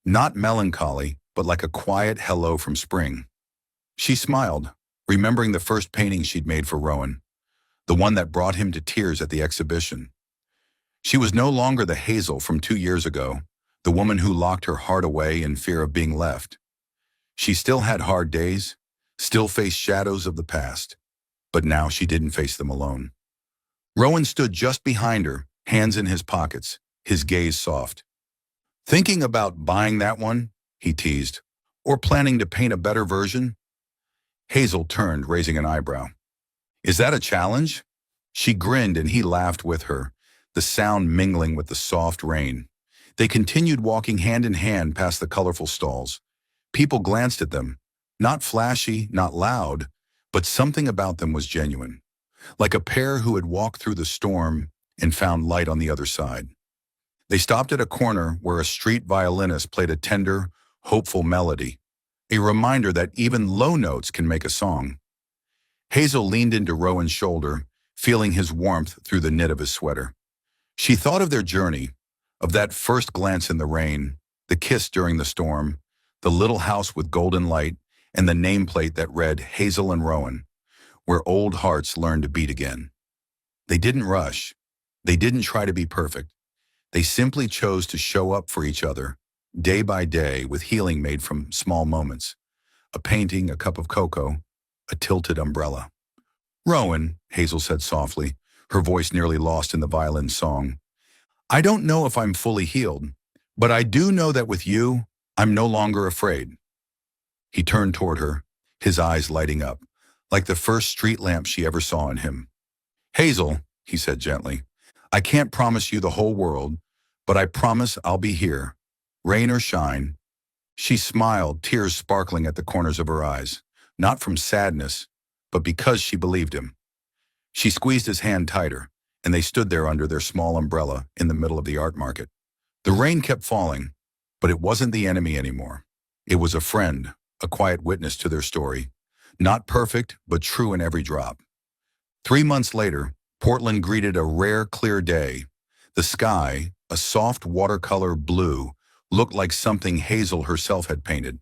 Not melancholy, but like a quiet hello from spring. She smiled, remembering the first painting she'd made for Rowan, the one that brought him to tears at the exhibition. She was no longer the Hazel from 2 years ago, the woman who locked her heart away in fear of being left. She still had hard days, still faced shadows of the past, but now she didn't face them alone. Rowan stood just behind her, hands in his pockets, his gaze soft. "Thinking about buying that one?" he teased. "Or planning to paint a better version?" Hazel turned, raising an eyebrow. "Is that a challenge?" She grinned and he laughed with her, the sound mingling with the soft rain. They continued walking hand in hand past the colorful stalls. People glanced at them, not flashy, not loud, but something about them was genuine, like a pair who had walked through the storm and found light on the other side. They stopped at a corner where a street violinist played a tender, hopeful melody, a reminder that even low notes can make a song. Hazel leaned into Rowan's shoulder, feeling his warmth through the knit of his sweater. She thought of their journey, of that first glance in the rain, the kiss during the storm, the little house with golden light, and the nameplate that read Hazel and Rowan, where old hearts learned to beat again. They didn't rush. They didn't try to be perfect. They simply chose to show up for each other, day by day, with healing made from small moments. A painting, a cup of cocoa, a tilted umbrella. "Rowan," Hazel said softly, her voice nearly lost in the violin's song, "I don't know if I'm fully healed, but I do know that with you, I'm no longer afraid." He turned toward her, his eyes lighting up, like the first street lamp she ever saw in him. "Hazel," he said gently, "I can't promise you the whole world, but I promise I'll be here, rain or shine." She smiled, tears sparkling at the corners of her eyes, not from sadness, but because she believed him. She squeezed his hand tighter, and they stood there under their small umbrella in the middle of the art market. The rain kept falling, but it wasn't the enemy anymore. It was a friend, a quiet witness to their story, not perfect, but true in every drop. 3 months later, Portland greeted a rare, clear day. The sky, a soft watercolor blue, looked like something Hazel herself had painted.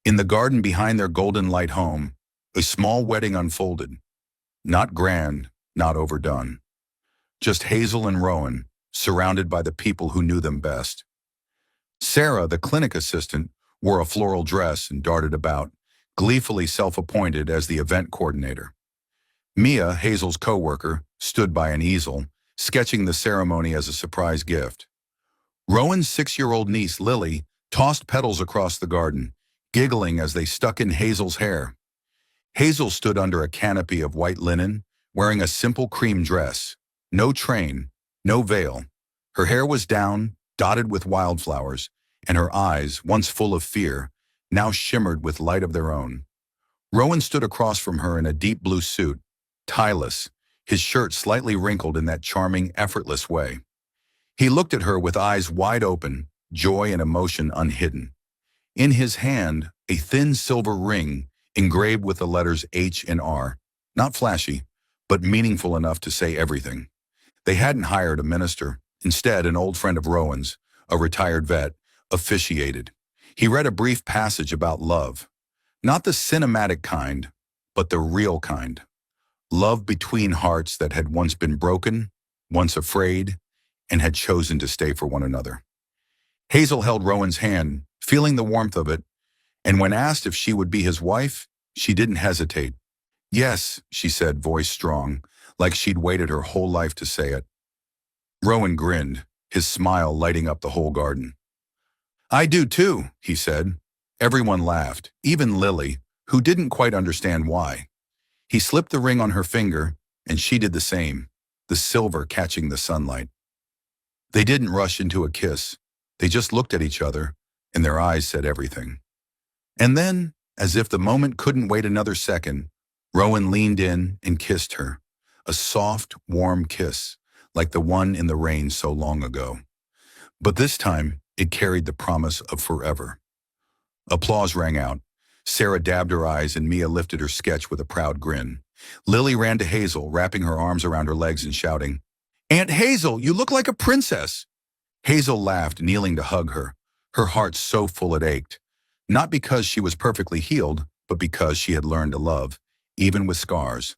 In the garden behind their golden light home, a small wedding unfolded. Not grand, not overdone. Just Hazel and Rowan, surrounded by the people who knew them best. Sarah, the clinic assistant, wore a floral dress and darted about, gleefully self-appointed as the event coordinator. Mia, Hazel's co-worker, stood by an easel, sketching the ceremony as a surprise gift. Rowan's 6-year-old niece, Lily, tossed petals across the garden, giggling as they stuck in Hazel's hair. Hazel stood under a canopy of white linen, wearing a simple cream dress. No train, no veil. Her hair was down, dotted with wildflowers, and her eyes, once full of fear, now shimmered with light of their own. Rowan stood across from her in a deep blue suit, tieless, his shirt slightly wrinkled in that charming, effortless way. He looked at her with eyes wide open, joy and emotion unhidden. In his hand, a thin silver ring engraved with the letters H and R, not flashy, but meaningful enough to say everything. They hadn't hired a minister. Instead, an old friend of Rowan's, a retired vet, officiated. He read a brief passage about love, Not the cinematic kind, but the real kind. Love between hearts that had once been broken, once afraid, and had chosen to stay for one another. Hazel held Rowan's hand, feeling the warmth of it, and when asked if she would be his wife, she didn't hesitate. Yes, she said, voice strong, like she'd waited her whole life to say it. Rowan grinned, his smile lighting up the whole garden. I do too, he said. Everyone laughed, even Lily, who didn't quite understand why. He slipped the ring on her finger, and she did the same, the silver catching the sunlight. They didn't rush into a kiss. They just looked at each other, and their eyes said everything. And then, as if the moment couldn't wait another second, Rowan leaned in and kissed her, a soft, warm kiss, like the one in the rain so long ago. But this time, it carried the promise of forever. Applause rang out. Sarah dabbed her eyes and Mia lifted her sketch with a proud grin. Lily ran to Hazel, wrapping her arms around her legs and shouting, Aunt Hazel, you look like a princess! Hazel laughed, kneeling to hug her, her heart so full it ached. Not because she was perfectly healed, but because she had learned to love, even with scars.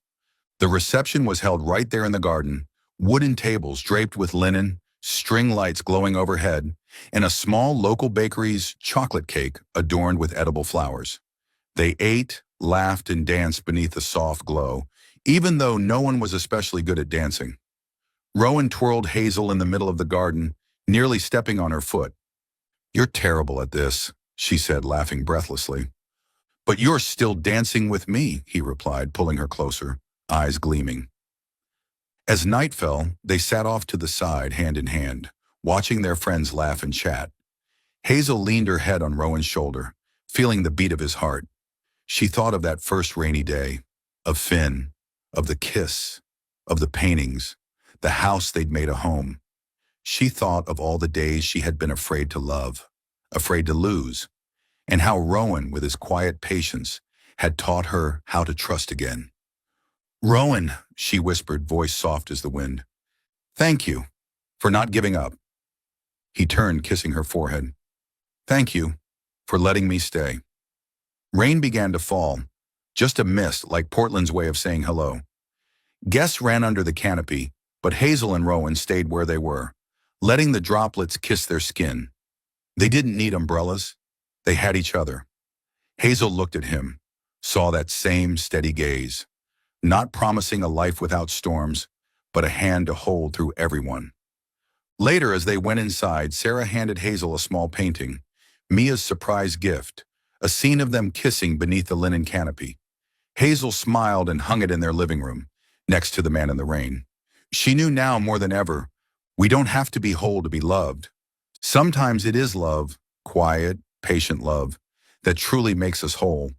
The reception was held right there in the garden, wooden tables draped with linen, string lights glowing overhead, and a small local bakery's chocolate cake adorned with edible flowers. They ate, laughed, and danced beneath the soft glow, even though no one was especially good at dancing. Rowan twirled Hazel in the middle of the garden, nearly stepping on her foot. You're terrible at this, she said, laughing breathlessly. But you're still dancing with me, he replied, pulling her closer, eyes gleaming. As night fell, they sat off to the side, hand in hand, watching their friends laugh and chat. Hazel leaned her head on Rowan's shoulder, feeling the beat of his heart. She thought of that first rainy day, of Finn, of the kiss, of the paintings, the house they'd made a home. She thought of all the days she had been afraid to love, afraid to lose, and how Rowan, with his quiet patience, had taught her how to trust again. Rowan, she whispered, voice soft as the wind. Thank you for not giving up. He turned, kissing her forehead. Thank you for letting me stay. Rain began to fall, just a mist like Portland's way of saying hello. Guests ran under the canopy, but Hazel and Rowan stayed where they were, letting the droplets kiss their skin. They didn't need umbrellas. They had each other. Hazel looked at him, saw that same steady gaze, not promising a life without storms, but a hand to hold through everyone. Later, as they went inside, Sarah handed Hazel a small painting, Mia's surprise gift, a scene of them kissing beneath the linen canopy. Hazel smiled and hung it in their living room, next to the man in the rain. She knew now more than ever, we don't have to be whole to be loved. Sometimes it is love, quiet, patient love, that truly makes us whole.